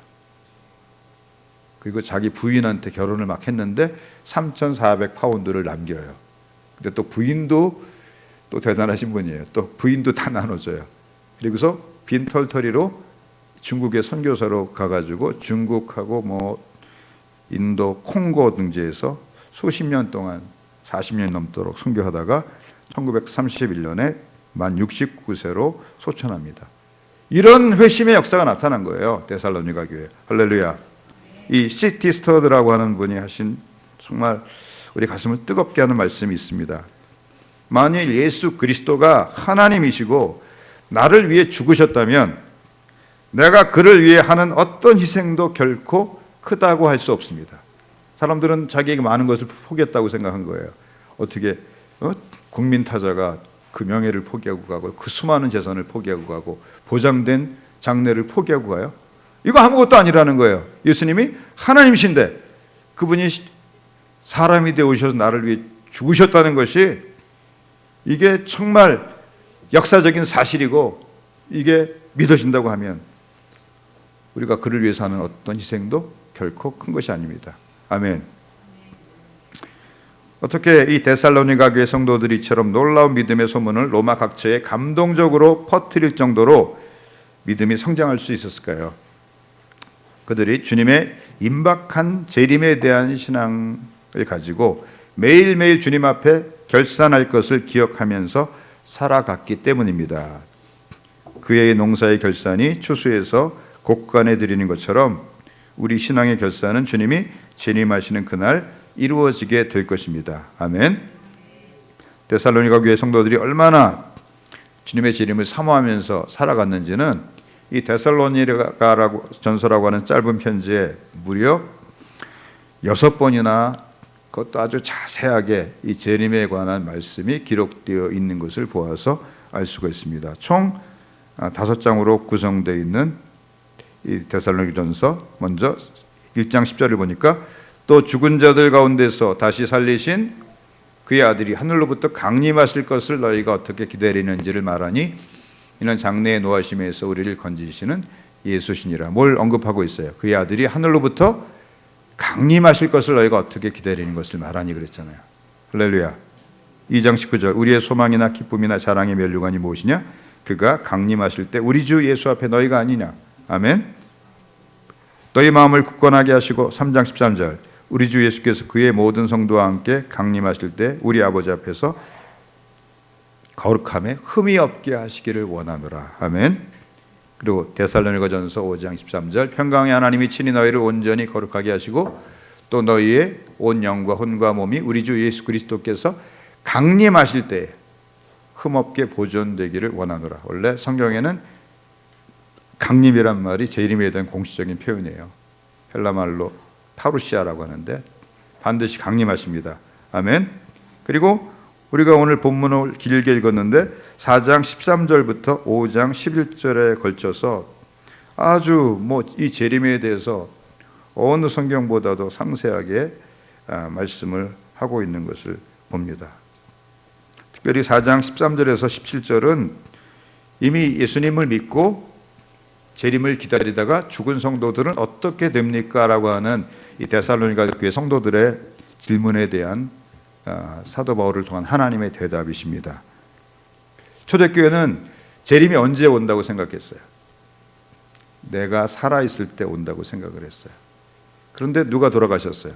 그리고 자기 부인한테 결혼을 막 했는데 3,400파운드를 남겨요. 근데 또 부인도 또 대단하신 분이에요. 또 부인도 다 나눠줘요. 그리고서 빈털터리로 중국의 선교사로 가가지고 중국하고 뭐 인도 콩고 등지에서 수십 년 동안 40년 넘도록 선교하다가 1931년에 만 69세로 소천합니다. 이런 회심의 역사가 나타난 거예요. 데살로니가 교회. 할렐루야. 이 시티 스터드라고 하는 분이 하신 정말 우리 가슴을 뜨겁게 하는 말씀이 있습니다. 만일 예수 그리스도가 하나님이시고 나를 위해 죽으셨다면 내가 그를 위해 하는 어떤 희생도 결코 크다고 할 수 없습니다. 사람들은 자기에게 많은 것을 포기했다고 생각한 거예요. 어떻게 국민 타자가 그 명예를 포기하고 가고 그 수많은 재산을 포기하고 가고 보장된 장래를 포기하고 가요? 이거 아무것도 아니라는 거예요. 예수님이 하나님이신데 그분이 사람이 되어 오셔서 나를 위해 죽으셨다는 것이 이게 정말 역사적인 사실이고 이게 믿어진다고 하면 우리가 그를 위해서 하는 어떤 희생도 결코 큰 것이 아닙니다. 아멘. 어떻게 이 데살로니가 교회 성도들이 이처럼 놀라운 믿음의 소문을 로마 각처에 감동적으로 퍼뜨릴 정도로 믿음이 성장할 수 있었을까요? 그들이 주님의 임박한 재림에 대한 신앙을 가지고 매일매일 주님 앞에 결산할 것을 기억하면서 살아갔기 때문입니다. 그의 농사의 결산이 추수에서 곡간에 드리는 것처럼 우리 신앙의 결산은 주님이 재림하시는 그날 이루어지게 될 것입니다. 아멘. 데살로니가 교회 성도들이 얼마나 주님의 재림을 사모하면서 살아갔는지는 이 데살로니가 전서라고 하는 짧은 편지에 무려 6번이나 그것도 아주 자세하게 이 재림에 관한 말씀이 기록되어 있는 것을 보아서 알 수가 있습니다. 총 5장으로 구성되어 있는 이 데살로니가전서 먼저 1장 10절을 보니까 또 죽은 자들 가운데서 다시 살리신 그의 아들이 하늘로부터 강림하실 것을 너희가 어떻게 기다리는지를 말하니 이는 장래의 노하심에서 우리를 건지시는 예수시니라. 뭘 언급하고 있어요? 그의 아들이 하늘로부터 강림하실 것을 너희가 어떻게 기다리는 것을 말하니 그랬잖아요. 할렐루야. 2장 19절 우리의 소망이나 기쁨이나 자랑의 면류관이 무엇이냐? 그가 강림하실 때 우리 주 예수 앞에 너희가 아니냐. 아멘. 너희 마음을 굳건하게 하시고 3장 13절 우리 주 예수께서 그의 모든 성도와 함께 강림하실 때 우리 아버지 앞에서 거룩함에 흠이 없게 하시기를 원하노라. 아멘. 그리고 데살로니가전서 5장 13절 평강의 하나님이 친히 너희를 온전히 거룩하게 하시고 또 너희의 온 영과 혼과 몸이 우리 주 예수 그리스도께서 강림하실 때 흠없게 보존되기를 원하노라. 원래 성경에는 강림이란 말이 재림에 대한 공식적인 표현이에요. 헬라말로 파루시아라고 하는데 반드시 강림하십니다. 아멘. 그리고 우리가 오늘 본문을 길게 읽었는데 4장 13절부터 5장 11절에 걸쳐서 아주 이 재림에 대해서 어느 성경보다도 상세하게 말씀을 하고 있는 것을 봅니다. 특별히 4장 13절에서 17절은 이미 예수님을 믿고 재림을 기다리다가 죽은 성도들은 어떻게 됩니까? 라고 하는 이 데살로니가 교회 성도들의 질문에 대한 사도 바울을 통한 하나님의 대답이십니다. 초대교회는 재림이 언제 온다고 생각했어요? 내가 살아있을 때 온다고 생각을 했어요. 그런데 누가 돌아가셨어요?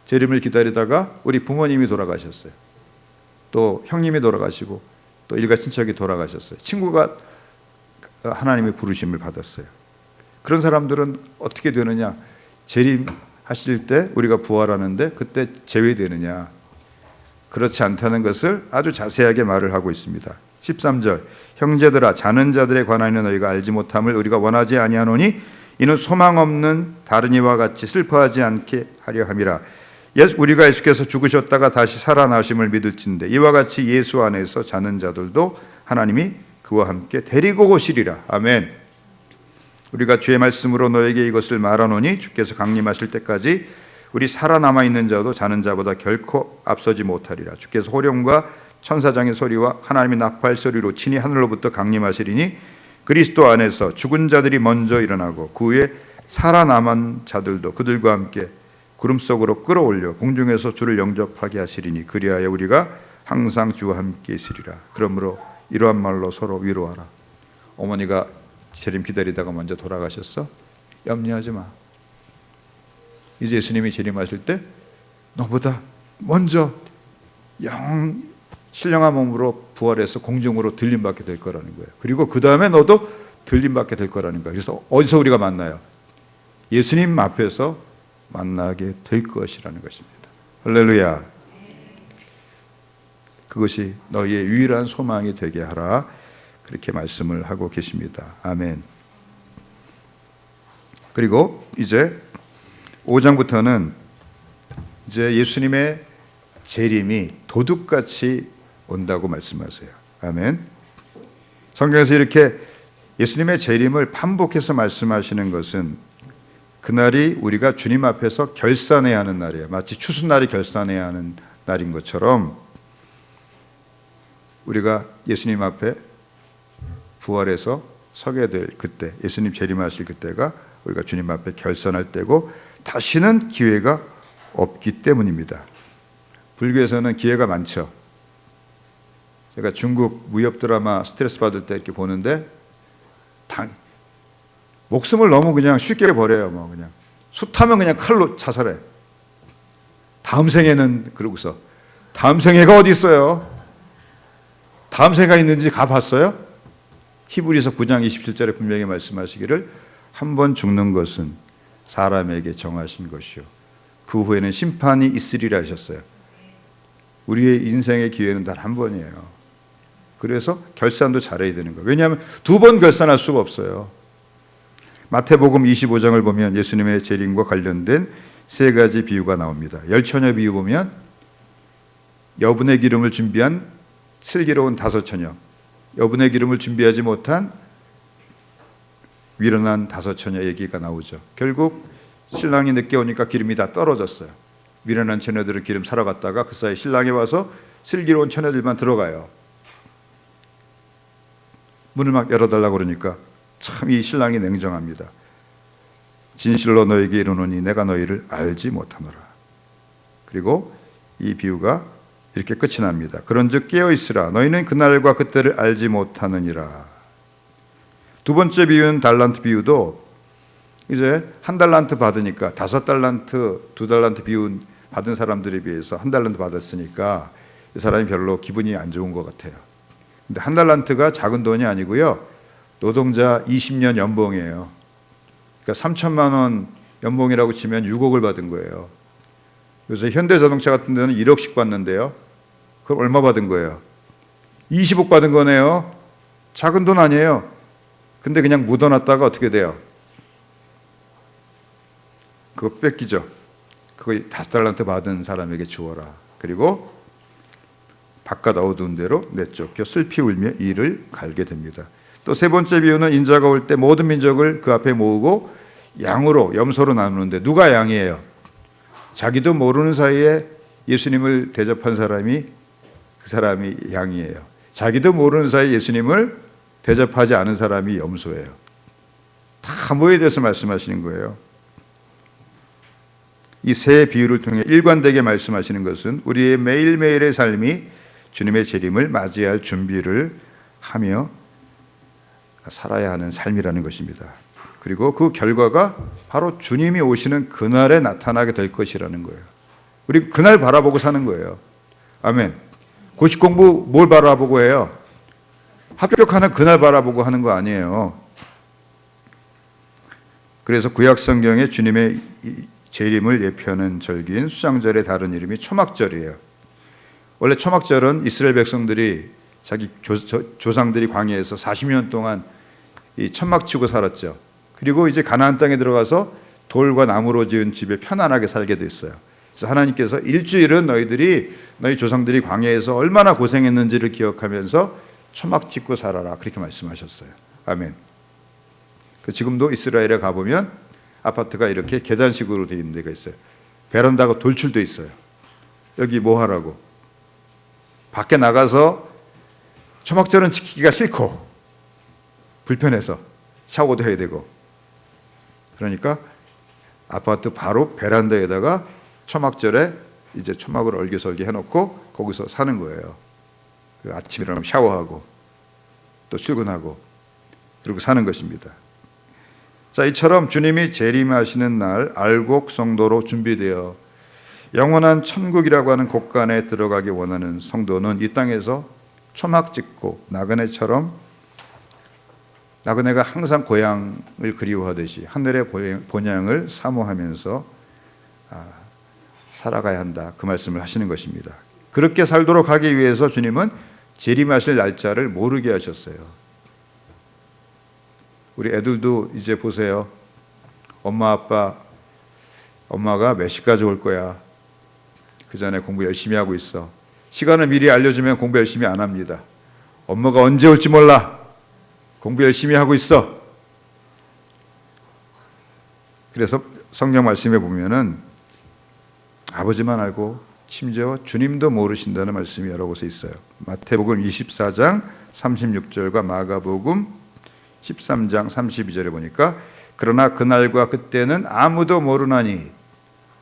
재림을 기다리다가 우리 부모님이 돌아가셨어요. 또 형님이 돌아가시고 또 일가 친척이 돌아가셨어요. 친구가 하나님의 부르심을 받았어요. 그런 사람들은 어떻게 되느냐? 재림하실 때 우리가 부활하는데 그때 제외되느냐? 그렇지 않다는 것을 아주 자세하게 말을 하고 있습니다. 13절 형제들아 자는 자들에 관하여 너희가 알지 못함을 우리가 원하지 아니하노니 이는 소망 없는 다른 이와 같이 슬퍼하지 않게 하려 함이라. 우리가 예수께서 죽으셨다가 다시 살아나심을 믿을진대 이와 같이 예수 안에서 자는 자들도 하나님이 그와 함께 데리고 오시리라. 아멘. 우리가 주의 말씀으로 너에게 이것을 말하노니 주께서 강림하실 때까지 우리 살아남아 있는 자도 자는 자보다 결코 앞서지 못하리라. 주께서 호령과 천사장의 소리와 하나님의 나팔 소리로 친히 하늘로부터 강림하시리니 그리스도 안에서 죽은 자들이 먼저 일어나고 그 후에 살아남은 자들도 그들과 함께 구름 속으로 끌어올려 공중에서 주를 영접하게 하시리니 그리하여 우리가 항상 주와 함께 있으리라. 그러므로 이러한 말로 서로 위로하라. 어머니가 재림 기다리다가 먼저 돌아가셨어? 염려하지 마. 이제 예수님이 재림하실 때 너보다 먼저 신령한 몸으로 부활해서 공중으로 들림받게 될 거라는 거예요. 그리고 그 다음에 너도 들림받게 될 거라는 거예요. 그래서 어디서 우리가 만나요? 예수님 앞에서 만나게 될 것이라는 것입니다. 할렐루야. 그것이 너희의 유일한 소망이 되게 하라. 그렇게 말씀을 하고 계십니다. 아멘. 그리고 이제 5장부터는 이제 예수님의 재림이 도둑같이 온다고 말씀하세요. 아멘. 성경에서 이렇게 예수님의 재림을 반복해서 말씀하시는 것은 그날이 우리가 주님 앞에서 결산해야 하는 날이에요. 마치 추수날이 결산해야 하는 날인 것처럼 우리가 예수님 앞에 부활해서 서게 될 그때, 예수님 재림하실 그때가 우리가 주님 앞에 결산할 때고 다시는 기회가 없기 때문입니다. 불교에서는 기회가 많죠. 제가 중국 무협 드라마 스트레스 받을 때 이렇게 보는데 목숨을 너무 그냥 쉽게 버려요. 뭐 그냥 숱하면 그냥 칼로 자살해. 다음 생에는 그러고서 다음 생애가 어디 있어요? 다음 생애가 있는지 가봤어요? 히브리서 9장 27절에 분명히 말씀하시기를 한 번 죽는 것은 사람에게 정하신 것이요 그 후에는 심판이 있으리라 하셨어요. 우리의 인생의 기회는 단 한 번이에요. 그래서 결산도 잘해야 되는 거예요. 왜냐하면 두 번 결산할 수가 없어요. 마태복음 25장을 보면 예수님의 재림과 관련된 세 가지 비유가 나옵니다. 열처녀 비유 보면 여분의 기름을 준비한 슬기로운 다섯 처녀, 여분의 기름을 준비하지 못한 위련한 다섯 처녀 얘기가 나오죠. 결국 신랑이 늦게 오니까 기름이 다 떨어졌어요. 미련한 처녀들은 기름 사러 갔다가 그 사이 신랑이 와서 슬기로운 처녀들만 들어가요. 문을 막 열어달라고 그러니까 참 이 신랑이 냉정합니다. 진실로 너에게 이르노니 내가 너희를 알지 못하노라. 그리고 이 비유가 이렇게 끝이 납니다. 그런즉 깨어있으라. 너희는 그날과 그때를 알지 못하느니라. 두 번째 비유는 달란트 비유도 이제 한 달란트 받으니까 5달란트, 2달란트 비유 받은 사람들에 비해서 한 달란트 받았으니까 이 사람이 별로 기분이 안 좋은 것 같아요. 근데 한 달란트가 작은 돈이 아니고요. 노동자 20년 연봉이에요. 그러니까 3천만 원 연봉이라고 치면 6억을 받은 거예요. 요새 현대자동차 같은 데는 1억씩 받는데요. 그럼 얼마 받은 거예요? 20억 받은 거네요. 작은 돈 아니에요. 근데 그냥 묻어놨다가 어떻게 돼요? 그거 뺏기죠. 그거 5달란트 받은 사람에게 주어라. 그리고 바깥 어두운 데로 내쫓겨 슬피 울며 이를 갈게 됩니다. 또 세 번째 비유는 인자가 올 때 모든 민족을 그 앞에 모으고 양으로 염소로 나누는데 누가 양이에요? 자기도 모르는 사이에 예수님을 대접한 사람이 그 사람이 양이에요. 자기도 모르는 사이에 예수님을 대접하지 않은 사람이 염소예요. 다 뭐에 대해서 말씀하시는 거예요? 이 세 비유를 통해 일관되게 말씀하시는 것은 우리의 매일매일의 삶이 주님의 재림을 맞이할 준비를 하며 살아야 하는 삶이라는 것입니다. 그리고 그 결과가 바로 주님이 오시는 그날에 나타나게 될 것이라는 거예요. 우리 그날 바라보고 사는 거예요. 아멘. 고시 공부 뭘 바라보고 해요? 합격하는 그날 바라보고 하는 거 아니에요. 그래서 구약 성경에 주님의 재림을 예표하는 절기인 수장절의 다른 이름이 초막절이에요. 원래 초막절은 이스라엘 백성들이 자기 조상들이 광야에서 40년 동안 이 천막 치고 살았죠. 그리고 이제 가나안 땅에 들어가서 돌과 나무로 지은 집에 편안하게 살게 됐어요. 그래서 하나님께서 일주일은 너희 조상들이 광야에서 얼마나 고생했는지를 기억하면서 초막 짓고 살아라, 그렇게 말씀하셨어요. 아멘. 지금도 이스라엘에 가보면 아파트가 이렇게 계단식으로 되어 있는 데가 있어요. 베란다가 돌출돼 있어요. 여기 뭐 하라고? 밖에 나가서 초막절은 지키기가 싫고 불편해서 샤워도 해야 되고, 그러니까 아파트 바로 베란다에다가 초막절에 이제 초막을 얼개설계 해놓고 거기서 사는 거예요. 아침에 일어나면 샤워하고 또 출근하고 그리고 사는 것입니다. 자, 이처럼 주님이 재림하시는 날 알곡 성도로 준비되어 영원한 천국이라고 하는 곳간에 들어가기 원하는 성도는 이 땅에서 초막 짓고 나그네가 항상 고향을 그리워하듯이 하늘의 본향을 사모하면서 살아가야 한다, 그 말씀을 하시는 것입니다. 그렇게 살도록 하기 위해서 주님은 재림하실 날짜를 모르게 하셨어요. 우리 애들도 이제 보세요. 엄마가 몇 시까지 올 거야, 그 전에 공부 열심히 하고 있어. 시간을 미리 알려주면 공부 열심히 안 합니다. 엄마가 언제 올지 몰라, 공부 열심히 하고 있어. 그래서 성경 말씀에 보면은 아버지만 알고 심지어 주님도 모르신다는 말씀이 여러 곳에 있어요. 마태복음 24장 36절과 마가복음 13장 32절에 보니까 그러나 그날과 그때는 아무도 모르나니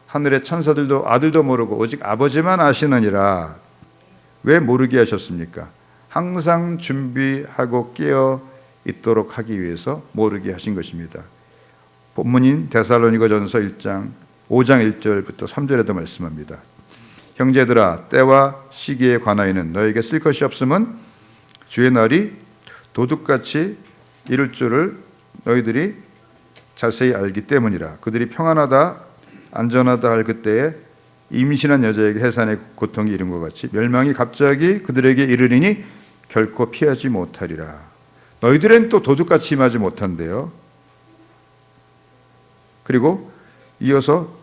하늘의 천사들도 아들도 모르고 오직 아버지만 아시느니라. 왜 모르게 하셨습니까? 항상 준비하고 깨어 있도록 하기 위해서 모르게 하신 것입니다. 본문인 데살로니가전서 5장 1절부터 3절에도 말씀합니다. 형제들아, 때와 시기에 관하여는 너에게 쓸 것이 없음은 주의 날이 도둑같이 이를 줄을 너희들이 자세히 알기 때문이라. 그들이 평안하다 안전하다 할 그때에 임신한 여자에게 해산의 고통이 이른 것 같이 멸망이 갑자기 그들에게 이르리니 결코 피하지 못하리라. 너희들은 또 도둑같이 임하지 못한대요. 그리고 이어서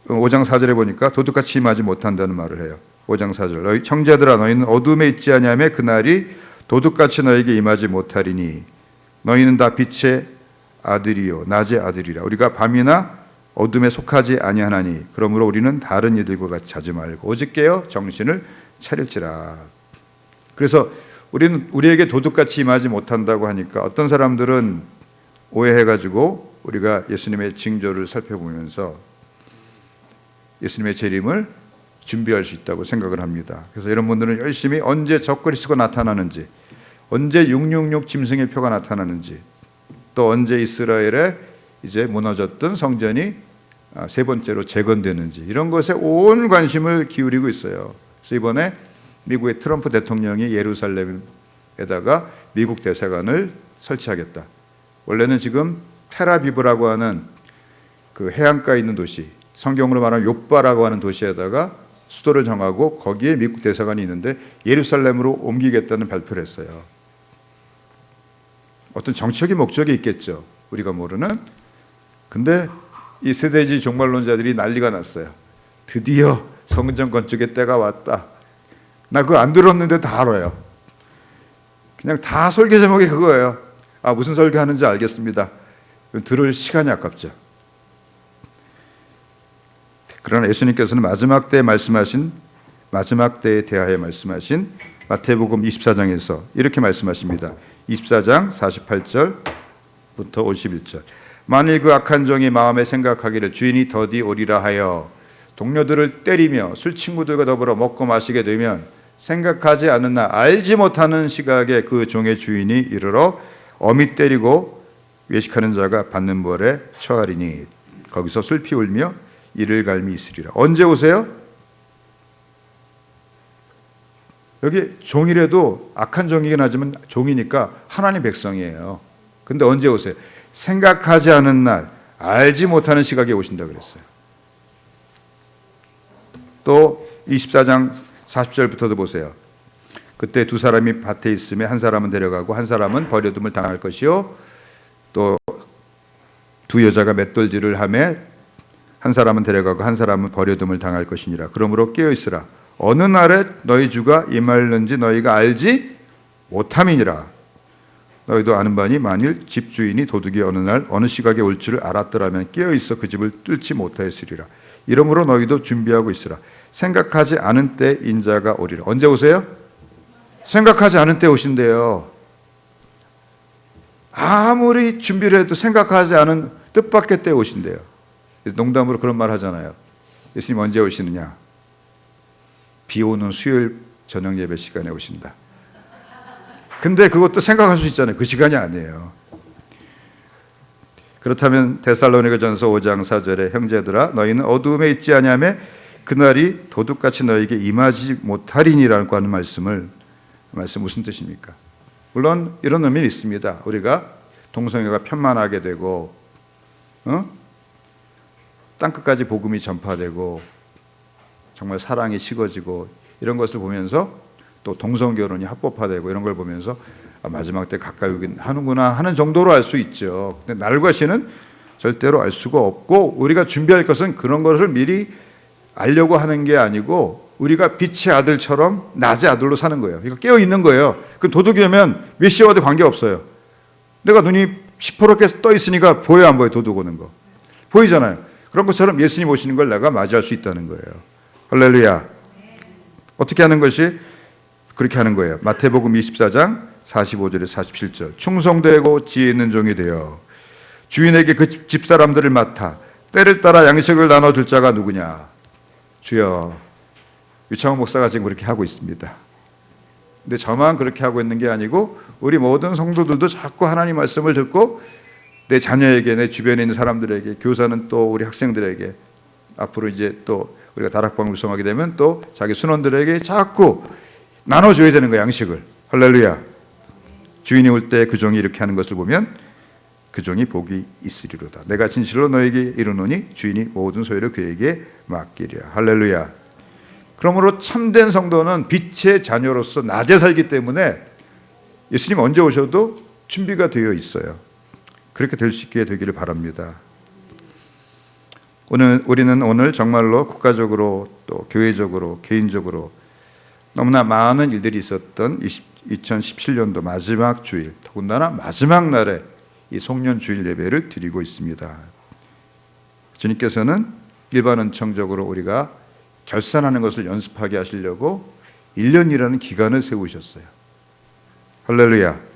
5장 4절에 보니까 도둑같이 임하지 못한다는 말을 해요. 5장 4절 너희 형제들아, 너희는 어둠에 있지 아니하며 그날이 도둑같이 너에게 임하지 못하리니 너희는 다 빛의 아들이요 낮의 아들이라. 우리가 밤이나 어둠에 속하지 아니하나니 그러므로 우리는 다른 이들과 같이 자지 말고 오직 깨어 정신을 차릴지라. 그래서 우리에게 도둑같이 임하지 못한다고 하니까 어떤 사람들은 오해해가지고 우리가 예수님의 징조를 살펴보면서 예수님의 재림을 준비할 수 있다고 생각을 합니다. 그래서 이런 분들은 열심히 언제 적그리스도가 나타나는지, 언제 666 짐승의 표가 나타나는지, 또 언제 이스라엘에 이제 무너졌던 성전이 세 번째로 재건되는지, 이런 것에 온 관심을 기울이고 있어요. 그래서 이번에 미국의 트럼프 대통령이 예루살렘에다가 미국 대사관을 설치하겠다. 원래는 지금 텔아비브라고 하는 그 해안가에 있는 도시, 성경으로 말하면 욥바라고 하는 도시에다가 수도를 정하고 거기에 미국 대사관이 있는데 예루살렘으로 옮기겠다는 발표를 했어요. 어떤 정치적인 목적이 있겠죠, 우리가 모르는. 근데 이 세대주의 종말론자들이 난리가 났어요. 드디어 성전 건축의 때가 왔다. 나 그거 안 들었는데 다 알아요. 그냥 다 설교 제목이 그거예요. 무슨 설교하는지 알겠습니다. 들을 시간이 아깝죠. 그러나 예수님께서는 마지막 때에 대하여 말씀하신 마태복음 24장에서 이렇게 말씀하십니다. 24장 48절부터 51절. 만일 그 악한 종이 마음에 생각하기를 주인이 더디 오리라 하여 동료들을 때리며 술 친구들과 더불어 먹고 마시게 되면 생각하지 않은 날 알지 못하는 시각에 그 종의 주인이 이르러 엄히 때리고 외식하는 자가 받는 벌에 처하리니 거기서 슬피 울며 이를 갈미 있으리라. 언제 오세요? 여기 종이라도 악한 종이긴 하지만 종이니까 하나님 백성이에요. 근데 언제 오세요? 생각하지 않은 날, 알지 못하는 시각에 오신다 그랬어요. 또 24장 40절부터도 보세요. 그때 두 사람이 밭에 있으며 한 사람은 데려가고 한 사람은 버려둠을 당할 것이요 또 두 여자가 맷돌질을 하며 한 사람은 데려가고 한 사람은 버려둠을 당할 것이니라. 그러므로 깨어 있으라. 어느 날에 너희 주가 임하였는지 너희가 알지 못함이니라. 너희도 아는 바니 만일 집주인이 도둑이 어느 날 어느 시각에 올 줄을 알았더라면 깨어 있어 그 집을 뚫지 못하였으리라. 이러므로 너희도 준비하고 있으라. 생각하지 않은 때 인자가 오리라. 언제 오세요? 생각하지 않은 때 오신대요. 아무리 준비를 해도 생각하지 않은 뜻밖의 때 오신대요. 그래서 농담으로 그런 말 하잖아요. 예수님 언제 오시느냐? 비 오는 수요일 저녁 예배 시간에 오신다. 근데 그것도 생각할 수 있잖아요. 그 시간이 아니에요. 그렇다면 데살로니가전서 5장 4절에 형제들아 너희는 어두움에 있지 아니하며 그날이 도둑같이 너희에게 임하지 못하리니라고 하는 말씀 무슨 뜻입니까? 물론 이런 의미는 있습니다. 우리가 동성애가 편만하게 되고 땅끝까지 복음이 전파되고 정말 사랑이 식어지고 이런 것을 보면서 또 동성결혼이 합법화되고 이런 걸 보면서 마지막 때 가까이 오긴 하는구나 하는 정도로 알 수 있죠. 근데 날과 시는 절대로 알 수가 없고 우리가 준비할 것은 그런 것을 미리 알려고 하는 게 아니고 우리가 빛의 아들처럼 낮의 아들로 사는 거예요. 이거 깨어 있는 거예요. 그럼 도둑이 오면 몇 시에 와도 관계없어요. 내가 눈이 시퍼렇게 떠 있으니까 보여 안 보여? 도둑 오는 거 보이잖아요. 그런 것처럼 예수님 오시는 걸 내가 맞이할 수 있다는 거예요. 할렐루야. 어떻게 하는 것이 그렇게 하는 거예요. 마태복음 24장 45절에 47절. 충성되고 지혜 있는 종이 되어 주인에게 그 집사람들을 맡아 때를 따라 양식을 나눠줄 자가 누구냐? 주여. 유창훈 목사가 지금 그렇게 하고 있습니다. 근데 저만 그렇게 하고 있는 게 아니고 우리 모든 성도들도 자꾸 하나님 말씀을 듣고 내 자녀에게, 내 주변에 있는 사람들에게, 교사는 또 우리 학생들에게, 앞으로 이제 또 우리가 다락방을 구성하게 되면 또 자기 순원들에게 자꾸 나눠줘야 되는 거야, 양식을. 할렐루야. 주인이 올 때 그 종이 이렇게 하는 것을 보면 그 종이 복이 있으리로다. 내가 진실로 너에게 이르노니 주인이 모든 소유를 그에게 맡기리라. 할렐루야. 그러므로 참된 성도는 빛의 자녀로서 낮에 살기 때문에 예수님 언제 오셔도 준비가 되어 있어요. 그렇게 될 수 있게 되기를 바랍니다. 우리는 오늘 정말로 국가적으로 또 교회적으로 개인적으로 너무나 많은 일들이 있었던 2017년도 마지막 주일, 더군다나 마지막 날에 이 송년 주일 예배를 드리고 있습니다. 주님께서는 일반 은총적으로 우리가 결산하는 것을 연습하게 하시려고 1년이라는 기간을 세우셨어요. 할렐루야.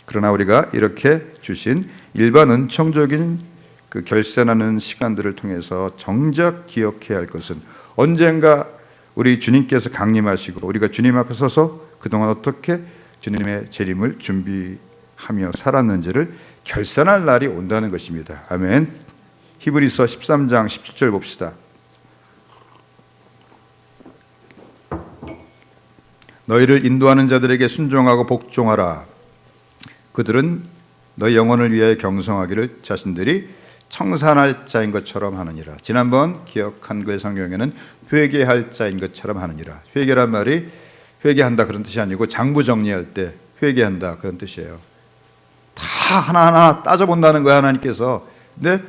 그러나 우리가 이렇게 주신 일반 은총적인 그 결산하는 시간들을 통해서 정작 기억해야 할 것은 언젠가 우리 주님께서 강림하시고 우리가 주님 앞에 서서 그동안 어떻게 주님의 재림을 준비하며 살았는지를 결산할 날이 온다는 것입니다. 아멘. 히브리서 13장 17절 봅시다. 너희를 인도하는 자들에게 순종하고 복종하라. 그들은 너희 영혼을 위하여 경성하기를 자신들이 청산할 자인 것처럼 하느니라. 지난번 기억한 그 성경에는 회개할 자인 것처럼 하느니라. 회개란 말이 회개한다 그런 뜻이 아니고 장부 정리할 때 회개한다 그런 뜻이에요. 다 하나하나 따져본다는 거예요, 하나님께서. 근데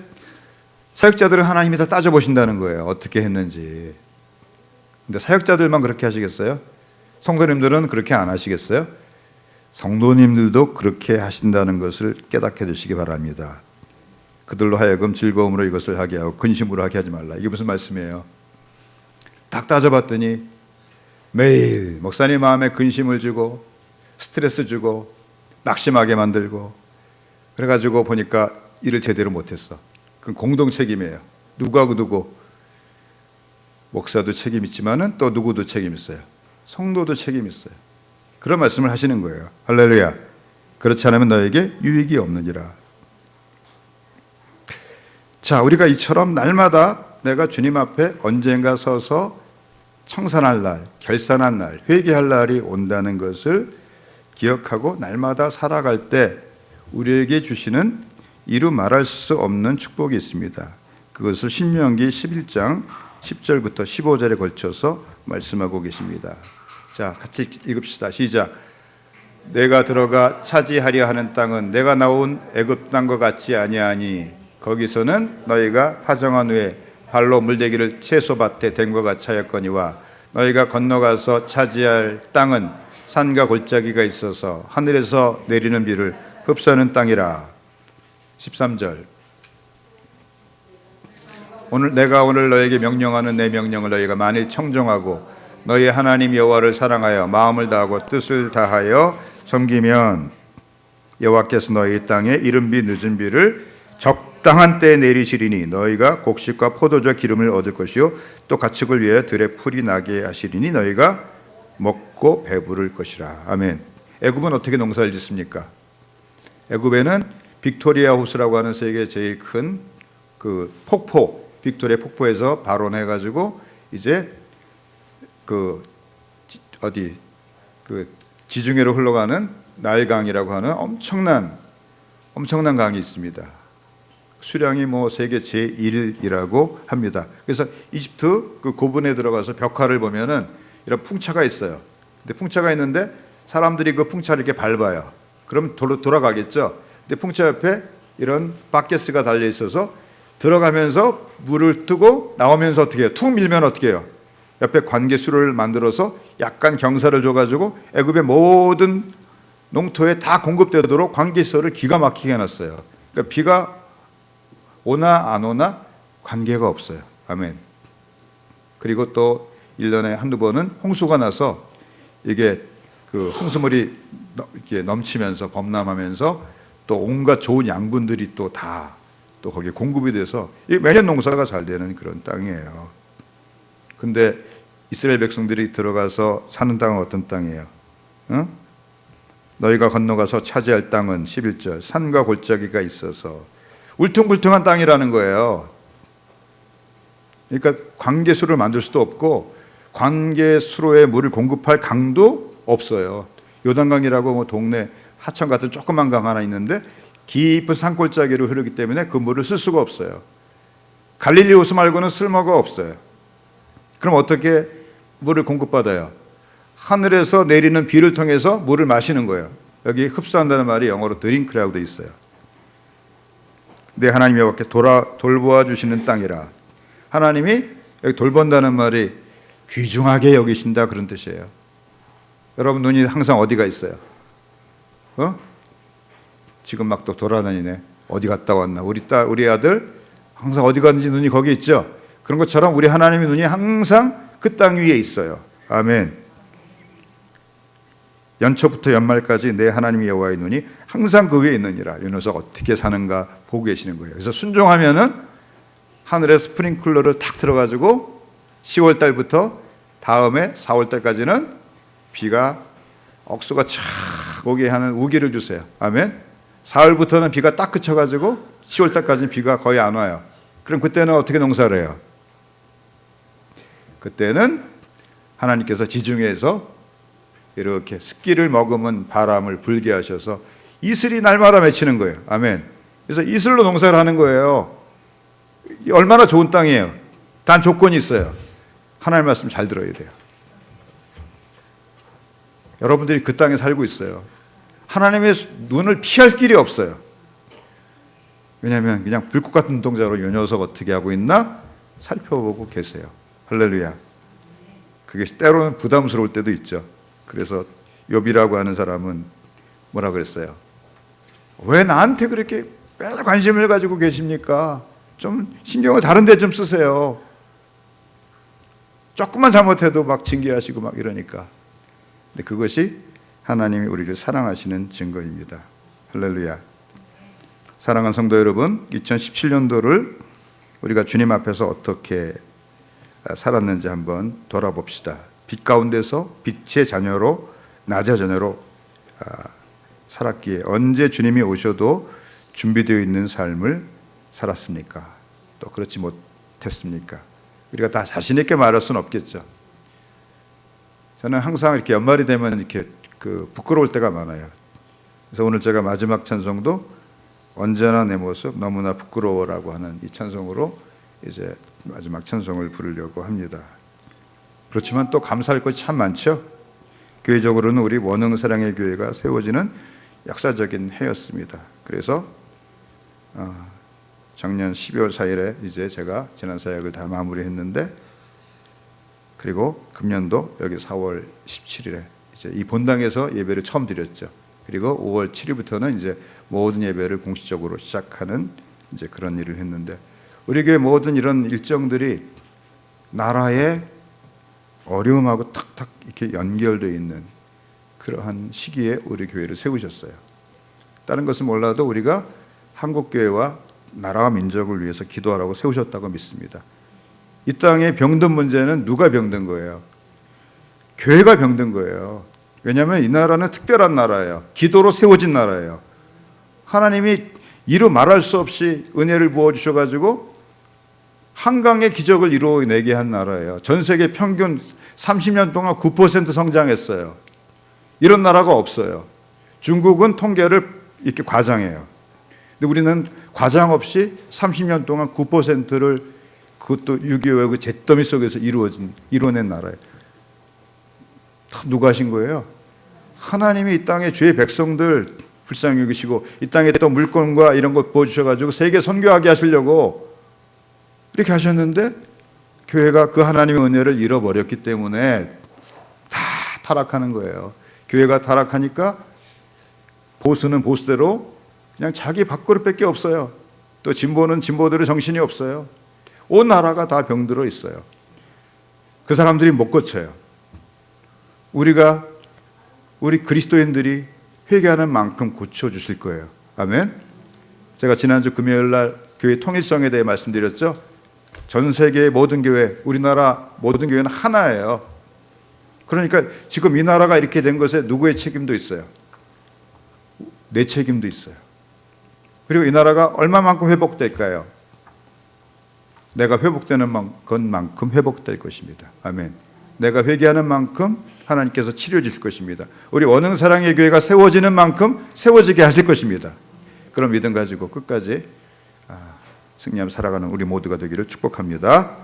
사역자들은 하나님이 다 따져보신다는 거예요, 어떻게 했는지. 근데 사역자들만 그렇게 하시겠어요? 성도님들은 그렇게 안 하시겠어요? 성도님들도 그렇게 하신다는 것을 깨닫게 되시기 바랍니다. 그들로 하여금 즐거움으로 이것을 하게 하고 근심으로 하게 하지 말라. 이게 무슨 말씀이에요? 딱 따져봤더니 매일 목사님 마음에 근심을 주고 스트레스 주고 낙심하게 만들고 그래가지고 보니까 일을 제대로 못했어. 그건 공동 책임이에요. 누구하고 누구. 목사도 책임 있지만은 또 누구도 책임 있어요. 성도도 책임 있어요. 그런 말씀을 하시는 거예요. 할렐루야. 그렇지 않으면 너에게 유익이 없느니라. 자, 우리가 이처럼 날마다 내가 주님 앞에 언젠가 서서 청산할 날, 결산할 날, 회개할 날이 온다는 것을 기억하고 날마다 살아갈 때 우리에게 주시는 이루 말할 수 없는 축복이 있습니다. 그것을 신명기 11장 10절부터 15절에 걸쳐서 말씀하고 계십니다. 자, 같이 읽읍시다. 시작. 내가 들어가 차지하려 하는 땅은 내가 나온 애굽 땅과 같지 아니하니 거기서는 너희가 파정한 후에 발로 물대기를 채소밭에 댄 것 같이 하였거니와 너희가 건너가서 차지할 땅은 산과 골짜기가 있어서 하늘에서 내리는 비를 흡수하는 땅이라. 13절. 내가 오늘 너에게 명령하는 내 명령을 너희가 만일 청정하고 너희 하나님 여호와를 사랑하여 마음을 다하고 뜻을 다하여 섬기면 여호와께서 너희 땅에 이른 비 늦은 비를 적당한 때에 내리시리니 너희가 곡식과 포도주 기름을 얻을 것이요 또 가축을 위하여 들에 풀이 나게 하시리니 너희가 먹고 배부를 것이라. 아멘. 애굽은 어떻게 농사를 짓습니까? 애굽에는 빅토리아 호수라고 하는 세계 제일 큰 그 폭포, 빅토리아 폭포에서 발원해가지고 이제 그 지중해로 흘러가는 나일강이라고 하는 엄청난 강이 있습니다. 수량이 세계 제1이라고 합니다. 그래서 이집트 그 고분에 들어가서 벽화를 보면은 이런 풍차가 있어요. 근데 풍차가 있는데 사람들이 그 풍차를 이렇게 밟아요. 그럼 돌아가겠죠. 근데 풍차 옆에 이런 바켓스가 달려 있어서 들어가면서 물을 뜨고 나오면서 어떻게 해요? 툭 밀면 어떻게 해요? 옆에 관계수를 만들어서 약간 경사를 줘가지고 애굽의 모든 농토에 다 공급되도록 관계수를 기가 막히게 해놨어요. 그러니까 비가 오나 안 오나 관계가 없어요. 아멘. 그리고 또 1년에 한두 번은 홍수가 나서 이게 그 홍수물이 이렇게 넘치면서 범람하면서 또 온갖 좋은 양분들이 또 거기에 공급이 돼서 매년 농사가 잘 되는 그런 땅이에요. 근데 이스라엘 백성들이 들어가서 사는 땅은 어떤 땅이에요? 응? 너희가 건너가서 차지할 땅은 11절 산과 골짜기가 있어서 울퉁불퉁한 땅이라는 거예요. 그러니까 관계수를 만들 수도 없고 관계수로의 물을 공급할 강도 없어요. 요단강이라고 동네 하천 같은 조그만 강 하나 있는데 깊은 산골짜기로 흐르기 때문에 그 물을 쓸 수가 없어요. 갈릴리 호수 말고는 쓸모가 없어요. 그럼 어떻게 물을 공급받아요? 하늘에서 내리는 비를 통해서 물을 마시는 거예요. 여기 흡수한다는 말이 영어로 드링크라고 돼 있어요. 내 하나님 여호와께 돌보아 주시는 땅이라. 하나님이 여기 돌본다는 말이 귀중하게 여기신다 그런 뜻이에요. 여러분 눈이 항상 어디가 있어요? 지금 막 또 돌아다니네. 어디 갔다 왔나? 우리 딸, 우리 아들 항상 어디 갔는지 눈이 거기 있죠. 그런 것처럼 우리 하나님의 눈이 항상 그 땅 위에 있어요. 아멘. 연초부터 연말까지 내 하나님 여호와의 눈이 항상 그 위에 있느니라. 이 녀석 어떻게 사는가 보고 계시는 거예요. 그래서 순종하면은 하늘에 스프링클러를 탁 틀어가지고 10월 달부터 다음에 4월 달까지는 비가 억수가 착 오게 하는 우기를 주세요. 아멘. 4월부터는 비가 딱 그쳐가지고 10월 달까지는 비가 거의 안 와요. 그럼 그때는 어떻게 농사를 해요? 그때는 하나님께서 지중해에서 이렇게 습기를 머금은 바람을 불게 하셔서 이슬이 날마다 맺히는 거예요. 아멘. 그래서 이슬로 농사를 하는 거예요. 얼마나 좋은 땅이에요. 단 조건이 있어요. 하나님 말씀 잘 들어야 돼요. 여러분들이 그 땅에 살고 있어요. 하나님의 눈을 피할 길이 없어요. 왜냐하면 그냥 불꽃 같은 눈동자로 이 녀석 어떻게 하고 있나 살펴보고 계세요. 할렐루야. 그게 때로는 부담스러울 때도 있죠. 그래서 욥이라고 하는 사람은 뭐라 그랬어요? 왜 나한테 그렇게 매달 관심을 가지고 계십니까? 좀 신경을 다른 데 좀 쓰세요. 조금만 잘못해도 막 징계하시고 막 이러니까. 근데 그것이 하나님이 우리를 사랑하시는 증거입니다. 할렐루야. 사랑하는 성도 여러분, 2017년도를 우리가 주님 앞에서 어떻게 살았는지 한번 돌아봅시다. 빛 가운데서 빛의 자녀로, 낮의 자녀로 살았기에 언제 주님이 오셔도 준비되어 있는 삶을 살았습니까? 또 그렇지 못했습니까? 우리가 다 자신 있게 말할 수는 없겠죠. 저는 항상 이렇게 연말이 되면 이렇게 부끄러울 때가 많아요. 그래서 오늘 제가 마지막 찬송도 언제나 내 모습 너무나 부끄러워라고 하는 이 찬송으로 이제 마지막 찬송을 부르려고 합니다. 그렇지만 또 감사할 것이 참 많죠. 교회적으로는 우리 원흥사랑의 교회가 세워지는 역사적인 해였습니다. 그래서 작년 12월 4일에 이제 제가 지난 사역을 다 마무리했는데, 그리고 금년도 여기 4월 17일에 이제 이 본당에서 예배를 처음 드렸죠. 그리고 5월 7일부터는 이제 모든 예배를 공식적으로 시작하는 이제 그런 일을 했는데, 우리 교회 모든 이런 일정들이 나라의 어려움하고 탁탁 이렇게 연결되어 있는 그러한 시기에 우리 교회를 세우셨어요. 다른 것은 몰라도 우리가 한국 교회와 나라와 민족을 위해서 기도하라고 세우셨다고 믿습니다. 이 땅에 병든 문제는 누가 병든 거예요? 교회가 병든 거예요. 왜냐하면 이 나라는 특별한 나라예요. 기도로 세워진 나라예요. 하나님이 이루 말할 수 없이 은혜를 부어주셔가지고 한강의 기적을 이루어내게 한 나라예요. 전 세계 평균 30년 동안 9% 성장했어요. 이런 나라가 없어요. 중국은 통계를 이렇게 과장해요. 근데 우리는 과장 없이 30년 동안 9%를, 그것도 6.25의 그 잿더미 속에서 이루어낸 나라예요. 누가 하신 거예요? 하나님이 이 땅에 주의 백성들 불쌍히 여기시고 이 땅에 또 물건과 이런 것 부어주셔가지고 세계 선교하게 하시려고 이렇게 하셨는데, 교회가 그 하나님의 은혜를 잃어버렸기 때문에 다 타락하는 거예요. 교회가 타락하니까 보수는 보수대로 그냥 자기 밥그릇밖에 없어요. 또 진보는 진보대로 정신이 없어요. 온 나라가 다 병들어 있어요. 그 사람들이 못 고쳐요. 우리 그리스도인들이 회개하는 만큼 고쳐주실 거예요. 아멘. 제가 지난주 금요일 날 교회 통일성에 대해 말씀드렸죠. 전 세계의 모든 교회, 우리나라 모든 교회는 하나예요. 그러니까 지금 이 나라가 이렇게 된 것에 누구의 책임도 있어요? 내 책임도 있어요. 그리고 이 나라가 얼마만큼 회복될까요? 내가 회복되는 것만큼 회복될 것입니다. 아멘. 내가 회개하는 만큼 하나님께서 치료해 주실 것입니다. 우리 원흥사랑의 교회가 세워지는 만큼 세워지게 하실 것입니다. 그런 믿음 가지고 끝까지 승리하며 살아가는 우리 모두가 되기를 축복합니다.